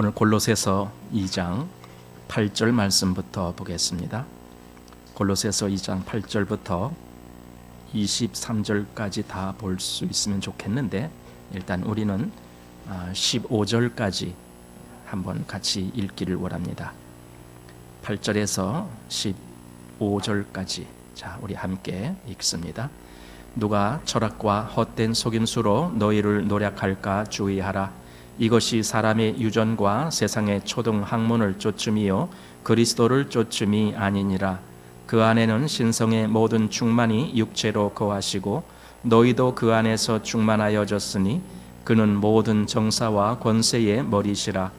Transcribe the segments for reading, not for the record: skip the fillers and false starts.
오늘 골로새서 2장 8절 말씀부터 보겠습니다. 골로새서 2장 8절부터 23절까지 다 볼 수 있으면 좋겠는데 일단 우리는 15절까지 한번 같이 읽기를 원합니다. 8절에서 15절까지 자, 우리 함께 읽습니다. 누가 철학과 헛된 속임수로 너희를 노략할까 주의하라. 이것이 사람의 유전과 세상의 초등 학문을 쫓음이요 그리스도를 쫓음이 아니니라. 그 안에는 신성의 모든 충만이 육체로 거하시고 너희도 그 안에서 충만하여졌으니 그는 모든 정사와 권세의 머리시라.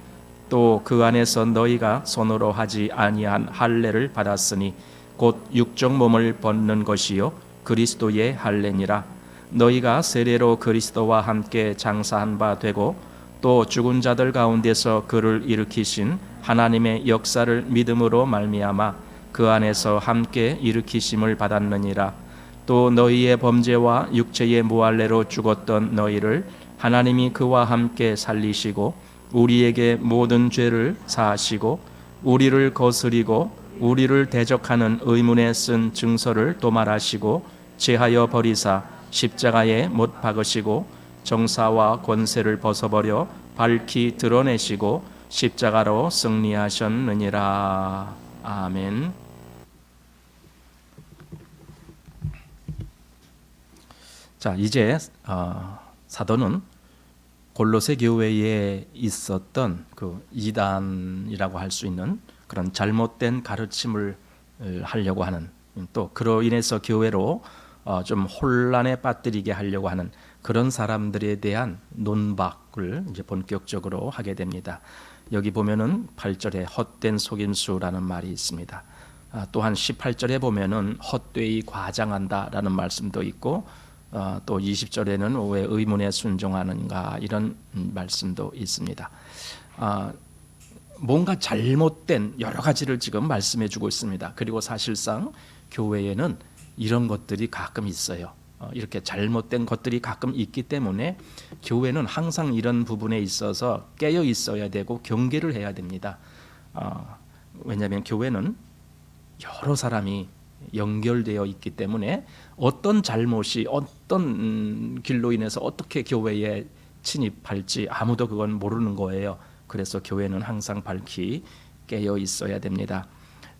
또 그 안에서 너희가 손으로 하지 아니한 할례를 받았으니 곧 육적 몸을 벗는 것이요 그리스도의 할례니라. 너희가 세례로 그리스도와 함께 장사한 바 되고 또 죽은 자들 가운데서 그를 일으키신 하나님의 역사를 믿음으로 말미암아 그 안에서 함께 일으키심을 받았느니라. 또 너희의 범죄와 육체의 무할례로 죽었던 너희를 하나님이 그와 함께 살리시고 우리에게 모든 죄를 사하시고 우리를 거스리고 우리를 대적하는 의문에 쓴 증서를 도말하시고 제하여 버리사 십자가에 못 박으시고 정사와 권세를 벗어버려 밝히 드러내시고 십자가로 승리하셨느니라. 아멘. 자, 이제 사도는 골로새 교회에 있었던 그 이단이라고 할 수 있는 그런 잘못된 가르침을 하려고 하는, 또 그로 인해서 교회로 좀 혼란에 빠뜨리게 하려고 하는 그런 사람들에 대한 논박을 이제 본격적으로 하게 됩니다. 여기 보면은 8절에 헛된 속임수라는 말이 있습니다. 또한 18절에 보면은 헛되이 과장한다라는 말씀도 있고, 또 20절에는 왜 의문에 순종하는가 이런 말씀도 있습니다. 뭔가 잘못된 여러 가지를 지금 말씀해 주고 있습니다. 그리고 사실상 교회에는 이런 것들이 가끔 있어요. 이렇게 잘못된 것들이 가끔 있기 때문에 교회는 항상 이런 부분에 있어서 깨어 있어야 되고 경계를 해야 됩니다. 왜냐하면 교회는 여러 사람이 연결되어 있기 때문에 어떤 잘못이 어떤 길로 인해서 어떻게 교회에 침입할지 아무도 그건 모르는 거예요. 그래서 교회는 항상 밝히 깨어 있어야 됩니다.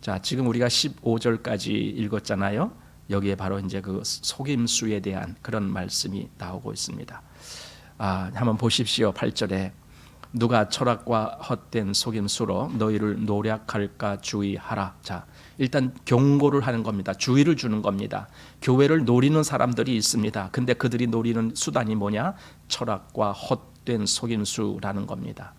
자, 지금 우리가 15절까지 읽었잖아요. 여기에 바로 이제 그 속임수에 대한 그런 말씀이 나오고 있습니다. 한번 보십시오. 8절에 누가 철학과 헛된 속임수로 너희를 노략할까 주의하라. 자, 일단 경고를 하는 겁니다. 주의를 주는 겁니다. 교회를 노리는 사람들이 있습니다. 근데 그들이 노리는 수단이 뭐냐? 철학과 헛된 속임수라는 겁니다.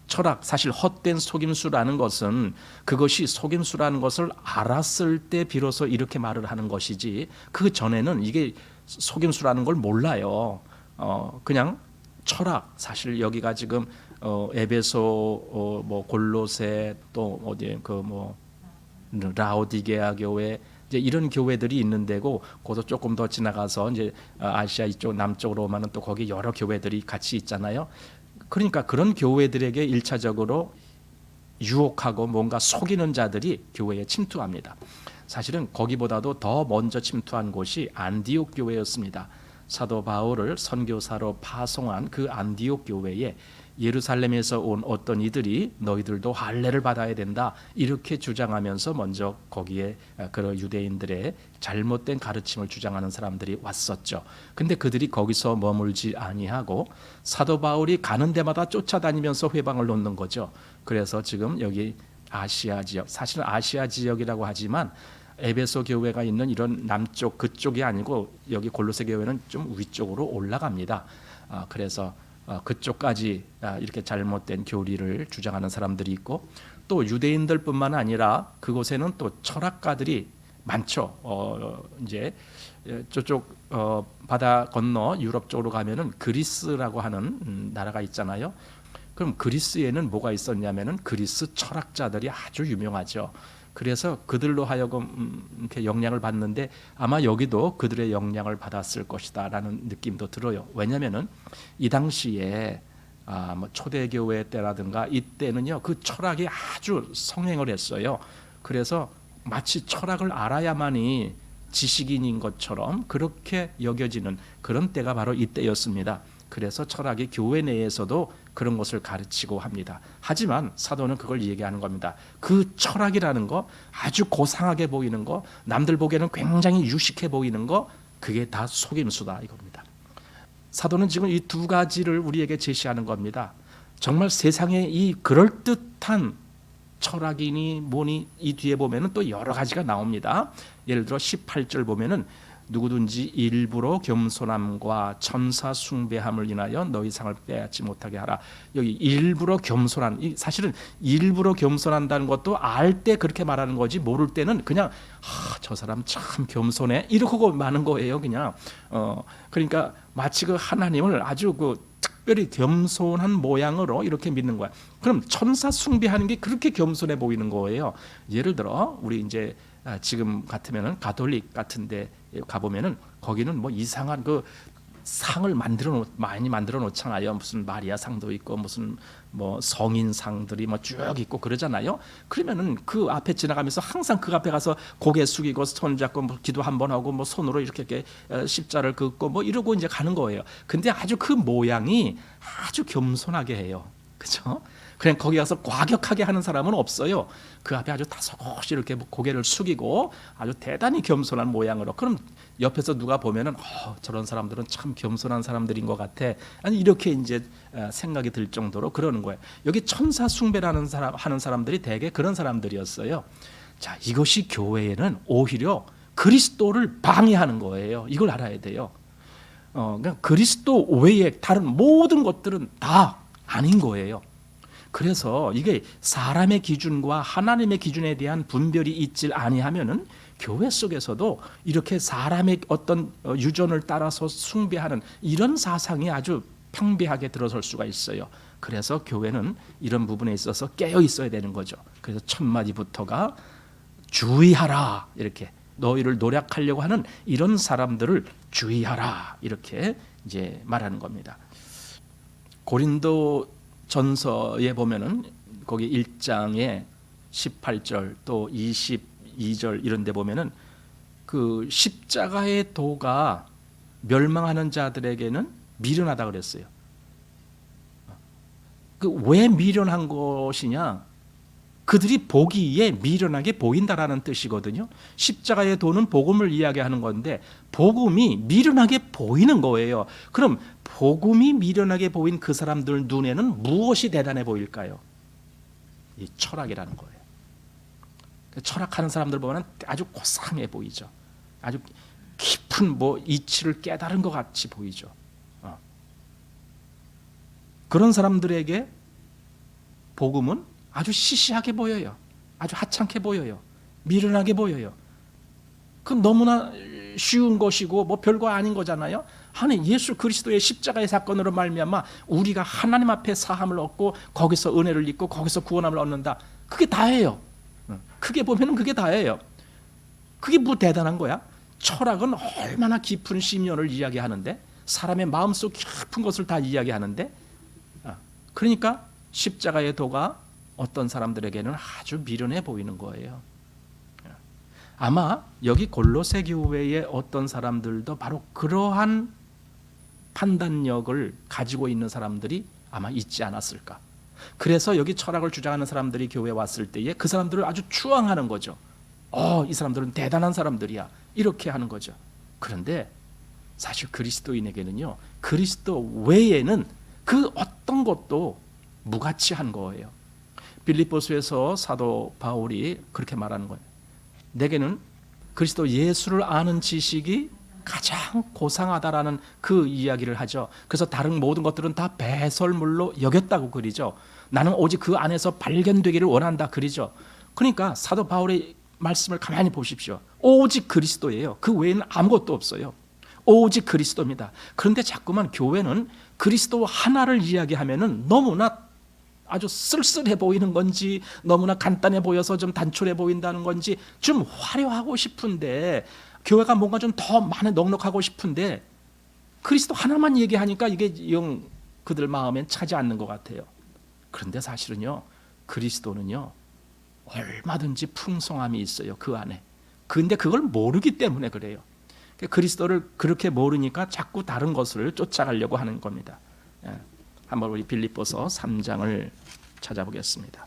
철학, 사실 헛된 속임수라는 것은 그것이 속임수라는 것을 알았을 때 비로소 이렇게 말을 하는 것이지 그 전에는 이게 속임수라는 걸 몰라요. 그냥 철학, 사실 여기가 지금 에베소, 뭐 골로새, 또 어디 라오디게아 교회 이제 이런 교회들이 있는 데고, 거기서 조금 더 지나가서 이제 아시아 이쪽 남쪽으로 오면은 또 거기 여러 교회들이 같이 있잖아요. 그러니까 그런 교회들에게 1차적으로 유혹하고 뭔가 속이는 자들이 교회에 침투합니다. 사실은 거기보다도 더 먼저 침투한 곳이 안디옥 교회였습니다. 사도 바울을 선교사로 파송한 그 안디옥 교회에 예루살렘에서 온 어떤 이들이 너희들도 할례를 받아야 된다 이렇게 주장하면서 먼저 거기에 그런 유대인들의 잘못된 가르침을 주장하는 사람들이 왔었죠. 근데 그들이 거기서 머물지 아니하고 사도 바울이 가는 데마다 쫓아다니면서 회방을 놓는 거죠. 그래서 지금 여기 아시아 지역, 사실은 아시아 지역이라고 하지만 에베소 교회가 있는 이런 남쪽 그쪽이 아니고 여기 골로새 교회는 좀 위쪽으로 올라갑니다. 그래서 그쪽까지 이렇게 잘못된 교리를 주장하는 사람들이 있고, 또 유대인들뿐만 아니라 그곳에는 또 철학가들이 많죠. 이제 저쪽 바다 건너 유럽 쪽으로 가면은 그리스라고 하는 나라가 있잖아요. 그럼 그리스에는 뭐가 있었냐면은 그리스 철학자들이 아주 유명하죠. 그래서 그들로 하여금 이렇게 영향을 받는데 아마 여기도 그들의 영향을 받았을 것이다라는 느낌도 들어요. 왜냐하면은 이 당시에 뭐 초대교회 때라든가 이때는요 그 철학이 아주 성행을 했어요. 그래서 마치 철학을 알아야만이 지식인인 것처럼 그렇게 여겨지는 그런 때가 바로 이때였습니다. 그래서 철학이 교회 내에서도 그런 것을 가르치고 합니다. 하지만 사도는 그걸 얘기하는 겁니다. 그 철학이라는 거, 아주 고상하게 보이는 거, 남들 보기에는 굉장히 유식해 보이는 거, 그게 다 속임수다 이겁니다. 사도는 지금 이 두 가지를 우리에게 제시하는 겁니다. 정말 세상에 이 그럴듯한 철학이니 뭐니 이 뒤에 보면은 또 여러 가지가 나옵니다. 예를 들어 18절 보면은 누구든지 일부러 겸손함과 천사 숭배함을 인하여 너희 상을 빼앗지 못하게 하라. 여기 일부러 겸손한, 사실은 일부러 겸손한다는 것도 알 때 그렇게 말하는 거지 모를 때는 그냥 저 사람 참 겸손해 이러고 마는 거예요. 그냥 그러니까 마치 그 하나님을 아주 그 특별히 겸손한 모양으로 이렇게 믿는 거야. 그럼 천사 숭배하는 게 그렇게 겸손해 보이는 거예요. 예를 들어 우리 이제 지금 같으면은 가톨릭 같은데 가보면은 거기는 뭐 이상한 그 상을 많이 만들어 놓잖아요. 무슨 마리아 상도 있고 무슨 뭐 성인 상들이 뭐 쭉 있고 그러잖아요. 그러면은 그 앞에 지나가면서 항상 그 앞에 가서 고개 숙이고 손 잡고 뭐 기도 한번 하고 뭐 손으로 이렇게 십자를 긋고 뭐 이러고 이제 가는 거예요. 근데 아주 그 모양이 아주 겸손하게 해요. 그렇죠? 그냥 거기 가서 과격하게 하는 사람은 없어요. 그 앞에 아주 다소곳이 이렇게 고개를 숙이고 아주 대단히 겸손한 모양으로. 그럼 옆에서 누가 보면은 저런 사람들은 참 겸손한 사람들인 것 같아. 아니 이렇게 이제 생각이 들 정도로 그러는 거예요. 여기 천사 숭배라는 하는 사람들이 대개 그런 사람들이었어요. 자, 이것이 교회에는 오히려 그리스도를 방해하는 거예요. 이걸 알아야 돼요. 그러니까 그리스도 외에 다른 모든 것들은 다 아닌 거예요. 그래서 이게 사람의 기준과 하나님의 기준에 대한 분별이 있질 아니하면은 교회 속에서도 이렇게 사람의 어떤 유전을 따라서 숭배하는 이런 사상이 아주 평비하게 들어설 수가 있어요. 그래서 교회는 이런 부분에 있어서 깨어 있어야 되는 거죠. 그래서 첫 마디부터가 주의하라, 이렇게 너희를 노략하려고 하는 이런 사람들을 주의하라, 이렇게 이제 말하는 겁니다. 고린도 전서에 보면은 거기 1장에 18절 또 22절 이런 데 보면은 그 십자가의 도가 멸망하는 자들에게는 미련하다 그랬어요. 그 왜 미련한 것이냐? 그들이 보기에 미련하게 보인다라는 뜻이거든요. 십자가의 도는 복음을 이야기하는 건데 복음이 미련하게 보이는 거예요. 그럼 복음이 미련하게 보인 그 사람들 눈에는 무엇이 대단해 보일까요? 이 철학이라는 거예요. 철학하는 사람들 보면 아주 고상해 보이죠. 아주 깊은 뭐 이치를 깨달은 것 같이 보이죠. 그런 사람들에게 복음은 아주 시시하게 보여요. 아주 하찮게 보여요. 미련하게 보여요. 그 너무나 쉬운 것이고 뭐 별거 아닌 거잖아요. 하나님 예수 그리스도의 십자가의 사건으로 말미암아 우리가 하나님 앞에 사함을 얻고 거기서 은혜를 입고 거기서 구원함을 얻는다. 그게 다예요. 크게 보면은 그게 다예요. 그게 뭐 대단한 거야? 철학은 얼마나 깊은 심연을 이야기하는데 사람의 마음속 깊은 것을 다 이야기하는데 그러니까 십자가의 도가 어떤 사람들에게는 아주 미련해 보이는 거예요. 아마 여기 골로새 교회의 어떤 사람들도 바로 그러한 판단력을 가지고 있는 사람들이 아마 있지 않았을까. 그래서 여기 철학을 주장하는 사람들이 교회에 왔을 때에 그 사람들을 아주 추앙하는 거죠. 이 사람들은 대단한 사람들이야. 이렇게 하는 거죠. 그런데 사실 그리스도인에게는요, 그리스도 외에는 그 어떤 것도 무가치한 거예요. 빌립보서에서 사도 바울이 그렇게 말하는 거예요. 내게는 그리스도 예수를 아는 지식이 가장 고상하다라는 그 이야기를 하죠. 그래서 다른 모든 것들은 다 배설물로 여겼다고 그리죠. 나는 오직 그 안에서 발견되기를 원한다 그리죠. 그러니까 사도 바울의 말씀을 가만히 보십시오. 오직 그리스도예요. 그 외에는 아무것도 없어요. 오직 그리스도입니다. 그런데 자꾸만 교회는 그리스도 하나를 이야기하면은 너무나 아주 쓸쓸해 보이는 건지 너무나 간단해 보여서 좀 단촐해 보인다는 건지 좀 화려하고 싶은데 교회가 뭔가 좀 더 많이 넉넉하고 싶은데 그리스도 하나만 얘기하니까 이게 영 그들 마음엔 차지 않는 것 같아요. 그런데 사실은요, 그리스도는요 얼마든지 풍성함이 있어요, 그 안에. 근데 그걸 모르기 때문에 그래요. 그리스도를 그렇게 모르니까 자꾸 다른 것을 쫓아가려고 하는 겁니다. 한번 우리 빌립보서 3장을 찾아보겠습니다.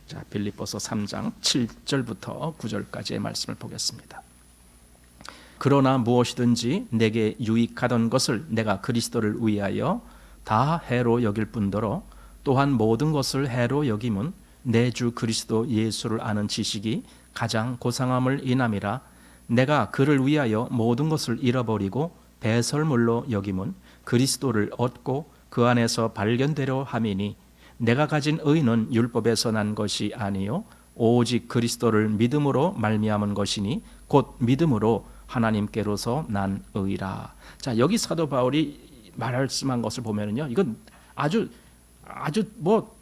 자, 빌립보서 3장 7절부터 9절까지의 말씀을 보겠습니다. 그러나 무엇이든지 내게 유익하던 것을 내가 그리스도를 위하여 다 해로 여길 뿐더러 또한 모든 것을 해로 여김은 내 주 그리스도 예수를 아는 지식이 가장 고상함을 인함이라. 내가 그를 위하여 모든 것을 잃어버리고 배설물로 여김은 그리스도를 얻고 그 안에서 발견되려 함이니 내가 가진 의는 율법에서 난 것이 아니요 오직 그리스도를 믿음으로 말미암은 것이니 곧 믿음으로 하나님께로서 난 의라. 자, 여기 사도 바울이 말씀한 것을 보면은요, 이건 아주 뭐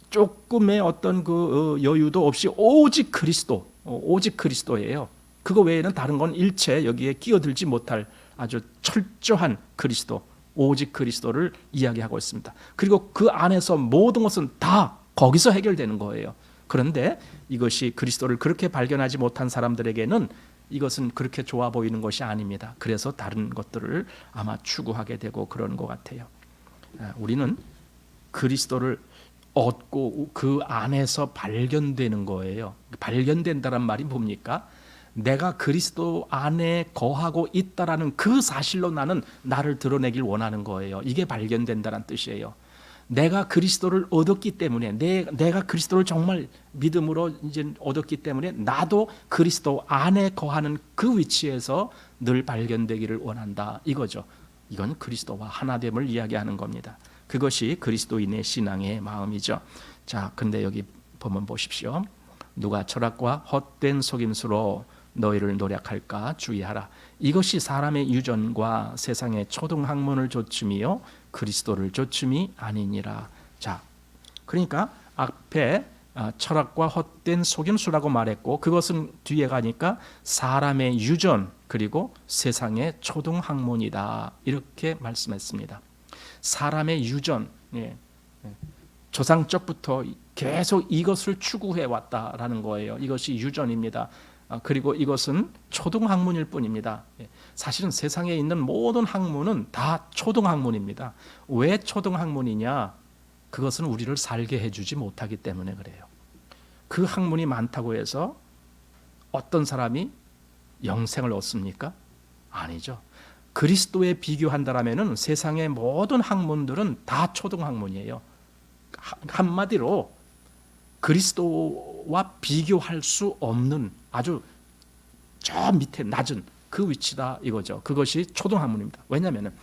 조금의 어떤 그 여유도 없이 오직 그리스도예요. 그거 외에는 다른 건 일체 여기에 끼어들지 못할 아주 철저한 그리스도, 오직 그리스도를 이야기하고 있습니다. 그리고 그 안에서 모든 것은 다 거기서 해결되는 거예요. 그런데 이것이 그리스도를 그렇게 발견하지 못한 사람들에게는 이것은 그렇게 좋아 보이는 것이 아닙니다. 그래서 다른 것들을 아마 추구하게 되고 그런 것 같아요. 우리는 그리스도를 얻고 그 안에서 발견되는 거예요. 발견된다는 말이 뭡니까? 내가 그리스도 안에 거하고 있다라는 그 사실로 나를 드러내길 원하는 거예요. 이게 발견된다는 뜻이에요. 내가 그리스도를 얻었기 때문에, 내가 그리스도를 정말 믿음으로 이제 얻었기 때문에 나도 그리스도 안에 거하는 그 위치에서 늘 발견되기를 원한다, 이거죠. 이건 그리스도와 하나됨을 이야기하는 겁니다. 그것이 그리스도인의 신앙의 마음이죠. 자, 근데 여기 보면 보십시오. 누가 철학과 헛된 속임수로 너희를 노략할까 주의하라. 이것이 사람의 유전과 세상의 초등학문을 조춤이요 그리스도를 조춤이 아니니라. 자, 그러니까 앞에 철학과 헛된 속임수라고 말했고, 그것은 뒤에 가니까 사람의 유전 그리고 세상의 초등학문이다, 이렇게 말씀했습니다. 사람의 유전, 조상적부터 계속 이것을 추구해 왔다라는 거예요. 이것이 유전입니다. 그리고 이것은 초등학문일 뿐입니다. 사실은 세상에 있는 모든 학문은 다 초등학문입니다. 왜 초등학문이냐? 그것은 우리를 살게 해주지 못하기 때문에 그래요. 그 학문이 많다고 해서 어떤 사람이 영생을 얻습니까? 아니죠. 그리스도에 비교한다라면은 세상의 모든 학문들은 다 초등학문이에요. 한마디로 그리스도와 비교할 수 없는 아주 저 밑에 낮은 그 위치다, 이거죠. 그것이 초등학문입니다. 왜냐하면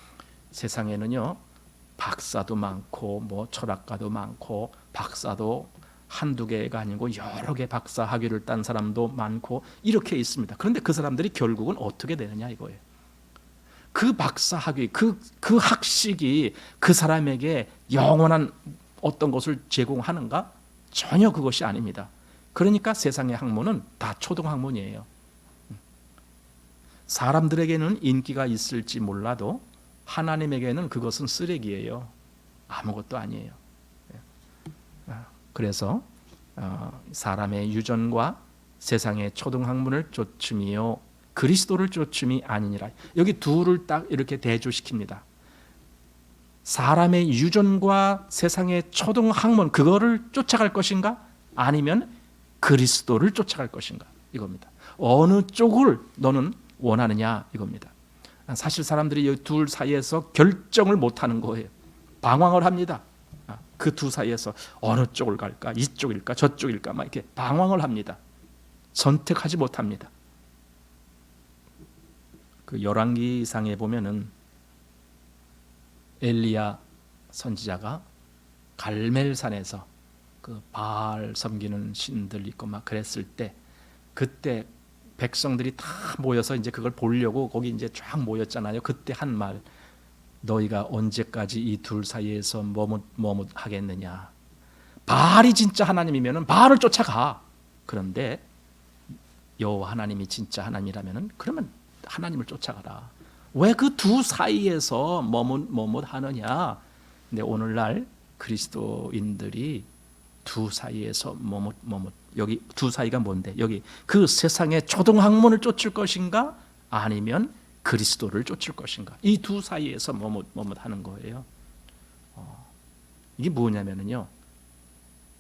세상에는요 박사도 많고 뭐 철학가도 많고 박사도 한두 개가 아니고 여러 개 박사 학위를 딴 사람도 많고 이렇게 있습니다. 그런데 그 사람들이 결국은 어떻게 되느냐 이거예요. 그 박사 학위, 그 학식이 그 사람에게 영원한 어떤 것을 제공하는가? 전혀 그것이 아닙니다. 그러니까 세상의 학문은 다 초등학문이에요. 사람들에게는 인기가 있을지 몰라도 하나님에게는 그것은 쓰레기예요. 아무것도 아니에요. 그래서 사람의 유전과 세상의 초등학문을 쫓음이요 그리스도를 쫓음이 아니니라. 여기 둘을 딱 이렇게 대조시킵니다. 사람의 유전과 세상의 초등학문, 그거를 쫓아갈 것인가? 아니면 그리스도를 쫓아갈 것인가? 이겁니다. 어느 쪽을 너는 원하느냐? 이겁니다. 사실 사람들이 이 둘 사이에서 결정을 못하는 거예요. 방황을 합니다. 그 두 사이에서 어느 쪽을 갈까? 이쪽일까? 저쪽일까? 막 이렇게 방황을 합니다. 선택하지 못합니다. 그 열왕기상에 보면은 엘리야 선지자가 갈멜산에서 그 바알 섬기는 신들 있고 막 그랬을 때, 그때 백성들이 다 모여서 이제 그걸 보려고 거기 이제 쫙 모였잖아요. 그때 한 말, 너희가 언제까지 이 둘 사이에서 머뭇하겠느냐. 바알이 진짜 하나님이면은 바알을 쫓아가. 그런데 여호와 하나님이 진짜 하나님이라면은 그러면 하나님을 쫓아가라. 왜 그 두 사이에서 머뭇하느냐? 근데 오늘날 그리스도인들이 두 사이에서 머뭇. 여기 두 사이가 뭔데? 여기 그 세상의 초등학문을 쫓을 것인가? 아니면 그리스도를 쫓을 것인가? 이 두 사이에서 머뭇하는 거예요. 이게 뭐냐면요,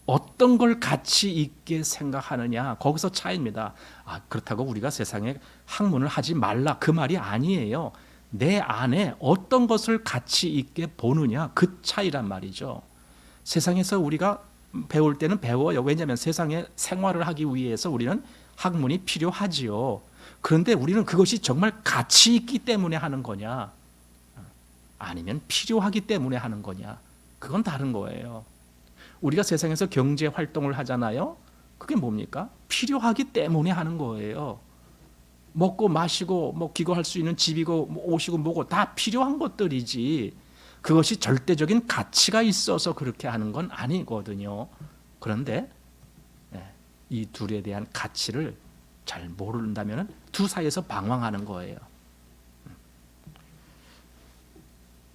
어떤 걸 가치 있게 생각하느냐, 거기서 차이입니다. 그렇다고 우리가 세상에 학문을 하지 말라, 그 말이 아니에요. 내 안에 어떤 것을 가치 있게 보느냐, 그 차이란 말이죠. 세상에서 우리가 배울 때는 배워요. 왜냐하면 세상에 생활을 하기 위해서 우리는 학문이 필요하지요. 그런데 우리는 그것이 정말 가치 있기 때문에 하는 거냐, 아니면 필요하기 때문에 하는 거냐, 그건 다른 거예요. 우리가 세상에서 경제 활동을 하잖아요. 그게 뭡니까? 필요하기 때문에 하는 거예요. 먹고 마시고 뭐 기거할 수 있는 집이고 뭐 옷이고 뭐고 다 필요한 것들이지, 그것이 절대적인 가치가 있어서 그렇게 하는 건 아니거든요. 그런데 이 둘에 대한 가치를 잘 모른다면 두 사이에서 방황하는 거예요.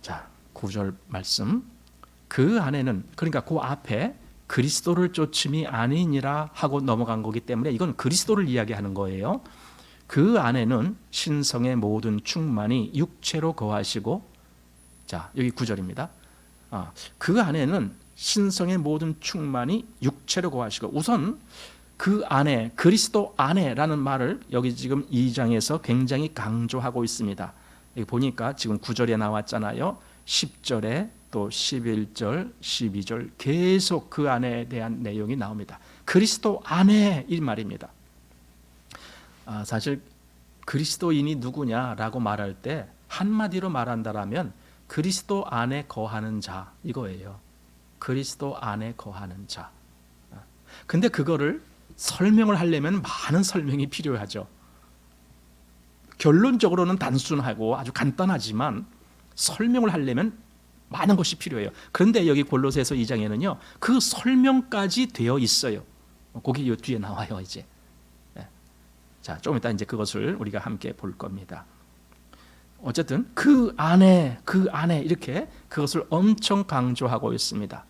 자, 9절 말씀. 그 안에는, 그러니까 그 앞에 그리스도를 쫓음이 아니니라 하고 넘어간 거기 때문에 이건 그리스도를 이야기하는 거예요. 그 안에는 신성의 모든 충만이 육체로 거하시고, 자, 여기 9절입니다. 그 안에는 신성의 모든 충만이 육체로 거하시고, 우선 그 안에, 그리스도 안에라는 말을 여기 지금 2장에서 굉장히 강조하고 있습니다. 여기 보니까 지금 9절에 나왔잖아요. 10절에 또 11절, 12절 계속 그 안에 대한 내용이 나옵니다. 그리스도 안에 이 말입니다. 사실 그리스도인이 누구냐라고 말할 때 한마디로 말한다라면 그리스도 안에 거하는 자, 이거예요. 그리스도 안에 거하는 자. 근데 그거를 설명을 하려면 많은 설명이 필요하죠. 결론적으로는 단순하고 아주 간단하지만 설명을 하려면 많은 것이 필요해요. 그런데 여기 골로새서 2장에는요, 그 설명까지 되어 있어요. 거기 요 뒤에 나와요, 이제. 자, 조금 이따 이제 그것을 우리가 함께 볼 겁니다. 어쨌든 그 안에 이렇게 그것을 엄청 강조하고 있습니다.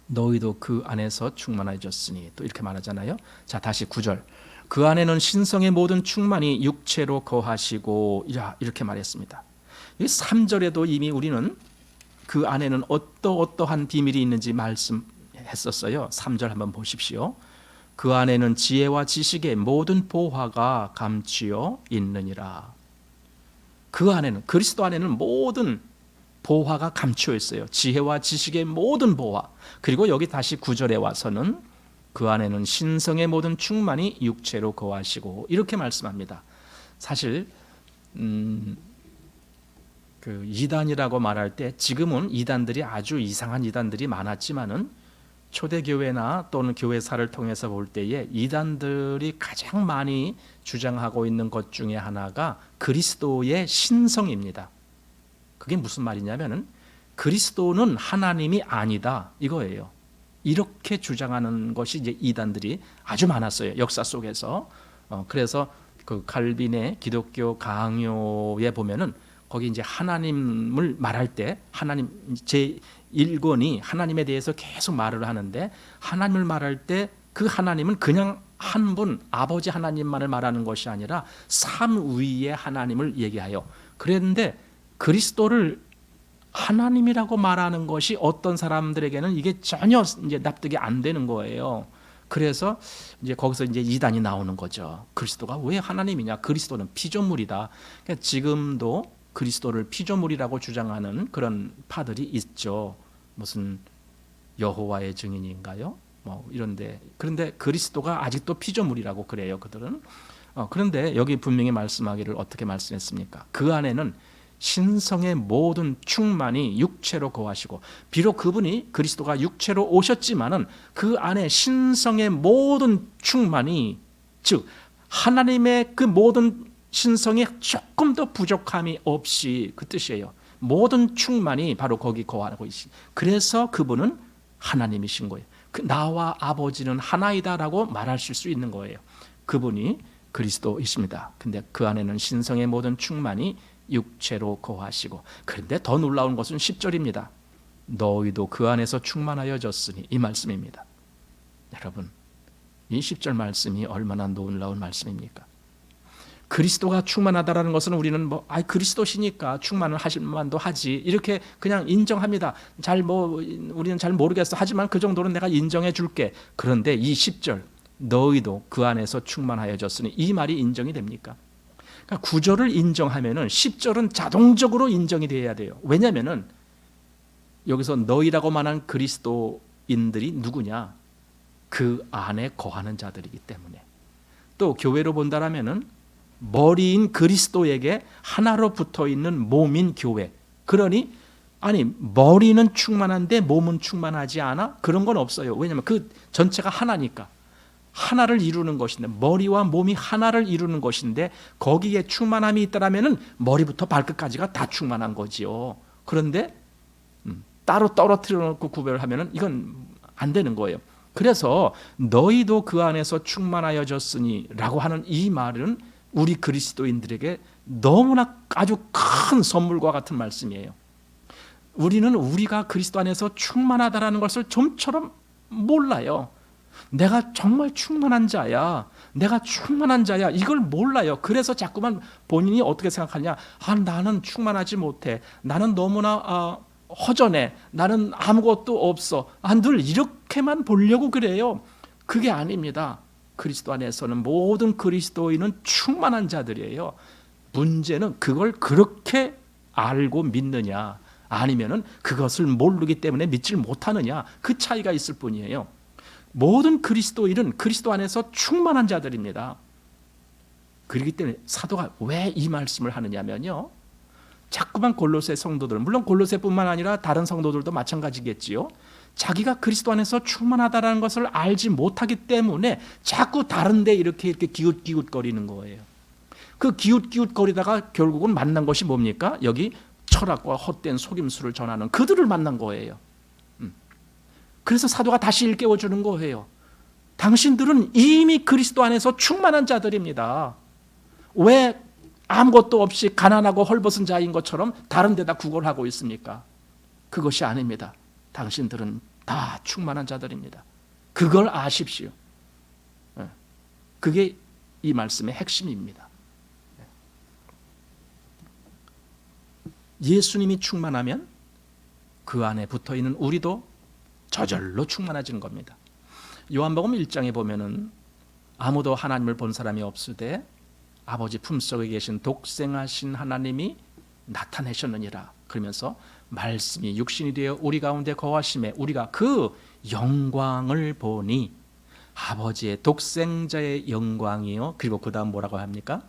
너희도 그 안에서 충만해졌으니, 또 이렇게 말하잖아요. 자, 다시 9절. 그 안에는 신성의 모든 충만이 육체로 거하시고, 이렇게 말했습니다. 3절에도 이미 우리는 그 안에는 어떠한 비밀이 있는지 말씀했었어요. 3절 한번 보십시오. 그 안에는 지혜와 지식의 모든 보화가 감추어 있느니라. 그 안에는, 그리스도 안에는 모든 보화가 감추어 있어요. 지혜와 지식의 모든 보화. 그리고 여기 다시 9절에 와서는 그 안에는 신성의 모든 충만이 육체로 거하시고, 이렇게 말씀합니다. 사실 그 이단이라고 말할 때, 지금은 이단들이 아주 이상한 이단들이 많았지만은 초대교회나 또는 교회사를 통해서 볼 때에 이단들이 가장 많이 주장하고 있는 것 중에 하나가 그리스도의 신성입니다. 그게 무슨 말이냐면은 그리스도는 하나님이 아니다, 이거예요. 이렇게 주장하는 것이 이제 이단들이 아주 많았어요, 역사 속에서. 그래서 그 칼빈의 기독교 강요에 보면은 거기 이제 하나님을 말할 때 하나님 제 1권이 하나님에 대해서 계속 말을 하는데, 하나님을 말할 때 그 하나님은 그냥 한 분, 아버지 하나님만을 말하는 것이 아니라 삼위의 하나님을 얘기하여, 그런데 그리스도를 하나님이라고 말하는 것이 어떤 사람들에게는 이게 전혀 이제 납득이 안 되는 거예요. 그래서 이제 거기서 이제 이단이 나오는 거죠. 그리스도가 왜 하나님이냐? 그리스도는 피조물이다. 그러니까 지금도 그리스도를 피조물이라고 주장하는 그런 파들이 있죠. 무슨 여호와의 증인인가요? 뭐 이런데, 그런데 그리스도가 아직도 피조물이라고 그래요, 그들은. 그런데 여기 분명히 말씀하기를 어떻게 말씀했습니까? 그 안에는 신성의 모든 충만이 육체로 거하시고, 비록 그분이 그리스도가 육체로 오셨지만은 그 안에 신성의 모든 충만이, 즉 하나님의 그 모든 신성이 조금 더 부족함이 없이, 그 뜻이에요. 모든 충만이 바로 거기 거하고 있시. 그래서 그분은 하나님이신 거예요. 나와 아버지는 하나이다라고 말하실 수 있는 거예요. 그분이 그리스도이십니다. 근데 그 안에는 신성의 모든 충만이 육체로 거하시고, 그런데 더 놀라운 것은 10절입니다. 너희도 그 안에서 충만하여졌으니, 이 말씀입니다. 여러분, 이 10절 말씀이 얼마나 놀라운 말씀입니까? 그리스도가 충만하다라는 것은 우리는 그리스도시니까 충만을 하실 만도 하지, 이렇게 그냥 인정합니다. 우리는 잘 모르겠어, 하지만 그 정도는 내가 인정해 줄게. 그런데 이 10절, 너희도 그 안에서 충만하여졌으니, 이 말이 인정이 됩니까? 그러니까 9절을 인정하면은 10절은 자동적으로 인정이 돼야 돼요. 왜냐하면은 여기서 너희라고 말한 그리스도인들이 누구냐? 그 안에 거하는 자들이기 때문에. 또 교회로 본다라면은 머리인 그리스도에게 하나로 붙어 있는 몸인 교회. 그러니 머리는 충만한데 몸은 충만하지 않아? 그런 건 없어요. 왜냐하면 그 전체가 하나니까. 하나를 이루는 것인데, 머리와 몸이 하나를 이루는 것인데 거기에 충만함이 있다라면은 머리부터 발끝까지가 다 충만한 거지요. 그런데 따로 떨어뜨려 놓고 구별을 하면은 이건 안 되는 거예요. 그래서 너희도 그 안에서 충만하여졌으니 라고 하는 이 말은 우리 그리스도인들에게 너무나 아주 큰 선물과 같은 말씀이에요. 우리는 우리가 그리스도 안에서 충만하다라는 것을 좀처럼 몰라요. 내가 정말 충만한 자야, 내가 충만한 자야, 이걸 몰라요. 그래서 자꾸만 본인이 어떻게 생각하냐, 나는 충만하지 못해, 나는 너무나 허전해, 나는 아무것도 없어, 늘 이렇게만 보려고 그래요. 그게 아닙니다. 그리스도 안에서는 모든 그리스도인은 충만한 자들이에요. 문제는 그걸 그렇게 알고 믿느냐, 아니면은 그것을 모르기 때문에 믿질 못하느냐, 그 차이가 있을 뿐이에요. 모든 그리스도인은 그리스도 안에서 충만한 자들입니다. 그렇기 때문에 사도가 왜 이 말씀을 하느냐면요, 자꾸만 골로새 성도들, 물론 골로새뿐만 아니라 다른 성도들도 마찬가지겠지요, 자기가 그리스도 안에서 충만하다는 것을 알지 못하기 때문에 자꾸 다른 데 이렇게 기웃기웃거리는 거예요. 그 기웃기웃거리다가 결국은 만난 것이 뭡니까? 여기 철학과 헛된 속임수를 전하는 그들을 만난 거예요. 그래서 사도가 다시 일깨워주는 거예요. 당신들은 이미 그리스도 안에서 충만한 자들입니다. 왜 아무것도 없이 가난하고 헐벗은 자인 것처럼 다른 데다 구걸을 하고 있습니까? 그것이 아닙니다. 당신들은 다 충만한 자들입니다. 그걸 아십시오. 그게 이 말씀의 핵심입니다. 예수님이 충만하면 그 안에 붙어있는 우리도 저절로 충만해지는 겁니다. 요한복음 1장에 보면은 아무도 하나님을 본 사람이 없으되 아버지 품속에 계신 독생하신 하나님이 나타내셨느니라. 그러면서 말씀이 육신이 되어 우리 가운데 거하심에 우리가 그 영광을 보니 아버지의 독생자의 영광이요, 그리고 그 다음 뭐라고 합니까?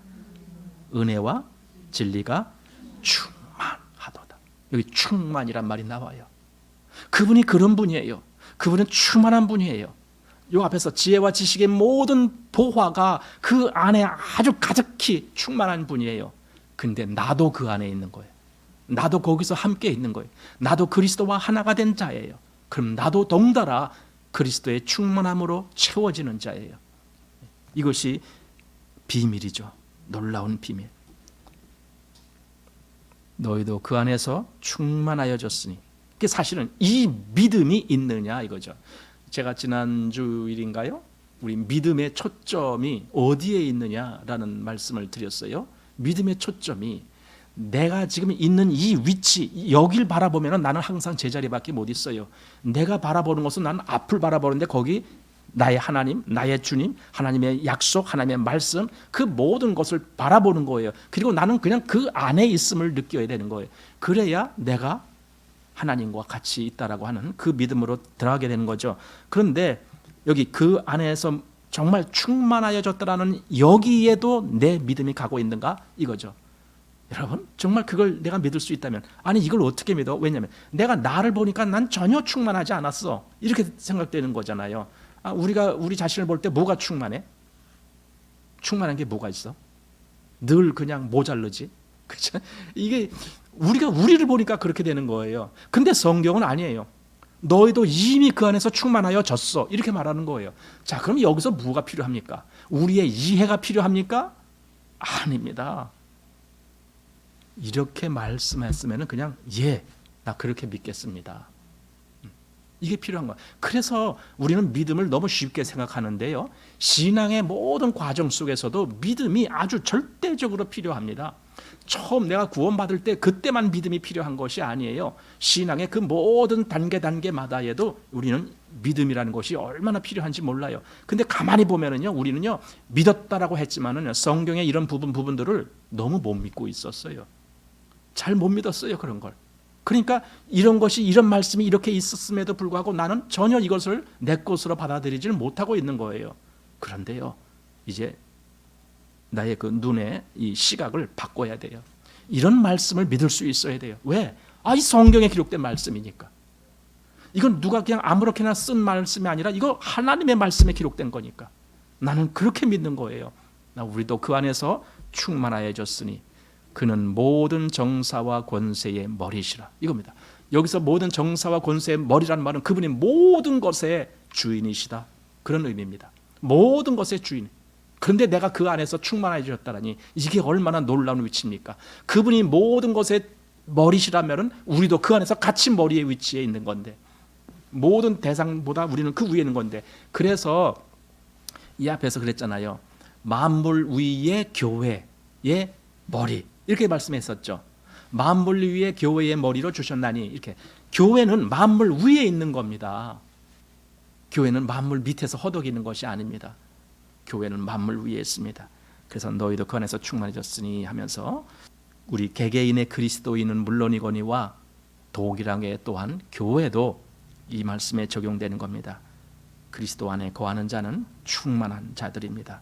은혜와 진리가 충만하도다. 여기 충만이란 말이 나와요. 그분이 그런 분이에요. 그분은 충만한 분이에요. 요 앞에서 지혜와 지식의 모든 보화가 그 안에 아주 가득히 충만한 분이에요. 근데 나도 그 안에 있는 거예요. 나도 거기서 함께 있는 거예요. 나도 그리스도와 하나가 된 자예요. 그럼 나도 덩달아 그리스도의 충만함으로 채워지는 자예요. 이것이 비밀이죠. 놀라운 비밀. 너희도 그 안에서 충만하여졌으니, 사실은 이 믿음이 있느냐 이거죠. 제가 지난주일인가요? 우리 믿음의 초점이 어디에 있느냐라는 말씀을 드렸어요. 믿음의 초점이 내가 지금 있는 이 위치, 여길 바라보면 나는 항상 제자리밖에 못 있어요. 내가 바라보는 것은 나는 앞을 바라보는데 거기 나의 하나님, 나의 주님, 하나님의 약속, 하나님의 말씀, 그 모든 것을 바라보는 거예요. 그리고 나는 그냥 그 안에 있음을 느껴야 되는 거예요. 그래야 내가 하나님과 같이 있다라고 하는 그 믿음으로 들어가게 되는 거죠. 그런데 여기 그 안에서 정말 충만하여졌다라는 여기에도 내 믿음이 가고 있는가 이거죠. 여러분, 정말 그걸 내가 믿을 수 있다면, 이걸 어떻게 믿어? 왜냐하면 내가 나를 보니까 난 전혀 충만하지 않았어, 이렇게 생각되는 거잖아요. 우리가 우리 자신을 볼 때 뭐가 충만해? 충만한 게 뭐가 있어? 늘 그냥 모자르지. 그렇죠? 이게 우리가 우리를 보니까 그렇게 되는 거예요. 근데 성경은 아니에요. 너희도 이미 그 안에서 충만하여졌어. 이렇게 말하는 거예요. 자, 그럼 여기서 뭐가 필요합니까? 우리의 이해가 필요합니까? 아닙니다. 이렇게 말씀했으면 그냥 나 그렇게 믿겠습니다. 이게 필요한 거예요. 그래서 우리는 믿음을 너무 쉽게 생각하는데요. 신앙의 모든 과정 속에서도 믿음이 아주 절대적으로 필요합니다. 처음 내가 구원받을 때 그때만 믿음이 필요한 것이 아니에요. 신앙의 그 모든 단계마다에도 우리는 믿음이라는 것이 얼마나 필요한지 몰라요. 근데 가만히 보면은요, 우리는요, 믿었다라고 했지만은 성경의 이런 부분들을 너무 못 믿고 있었어요. 잘 못 믿었어요, 그런 걸. 그러니까 이런 말씀이 이렇게 있었음에도 불구하고 나는 전혀 이것을 내 것으로 받아들이지를 못하고 있는 거예요. 그런데요, 이제 나의 그 눈의 이 시각을 바꿔야 돼요. 이런 말씀을 믿을 수 있어야 돼요. 왜? 이 성경에 기록된 말씀이니까. 이건 누가 그냥 아무렇게나 쓴 말씀이 아니라 이거 하나님의 말씀에 기록된 거니까. 나는 그렇게 믿는 거예요. 우리도 그 안에서 충만하여졌으니 그는 모든 정사와 권세의 머리시라. 이겁니다. 여기서 모든 정사와 권세의 머리라는 말은 그분이 모든 것의 주인이시다. 그런 의미입니다. 모든 것의 주인. 그런데 내가 그 안에서 충만해졌다니 이게 얼마나 놀라운 위치입니까? 그분이 모든 것의 머리시라면 우리도 그 안에서 같이 머리의 위치에 있는 건데, 모든 대상보다 우리는 그 위에 있는 건데, 그래서 이 앞에서 그랬잖아요. 만물 위의 교회의 머리, 이렇게 말씀했었죠. 만물 위에 교회의 머리로 주셨나니, 이렇게. 교회는 만물 위에 있는 겁니다. 교회는 만물 밑에서 허덕이는 것이 아닙니다. 교회는 만물 위에 있습니다. 그래서 너희도 그 안에서 충만해졌으니 하면서 우리 개개인의 그리스도인은 물론이거니와 동일하게 또한 교회도 이 말씀에 적용되는 겁니다. 그리스도 안에 거하는 자는 충만한 자들입니다.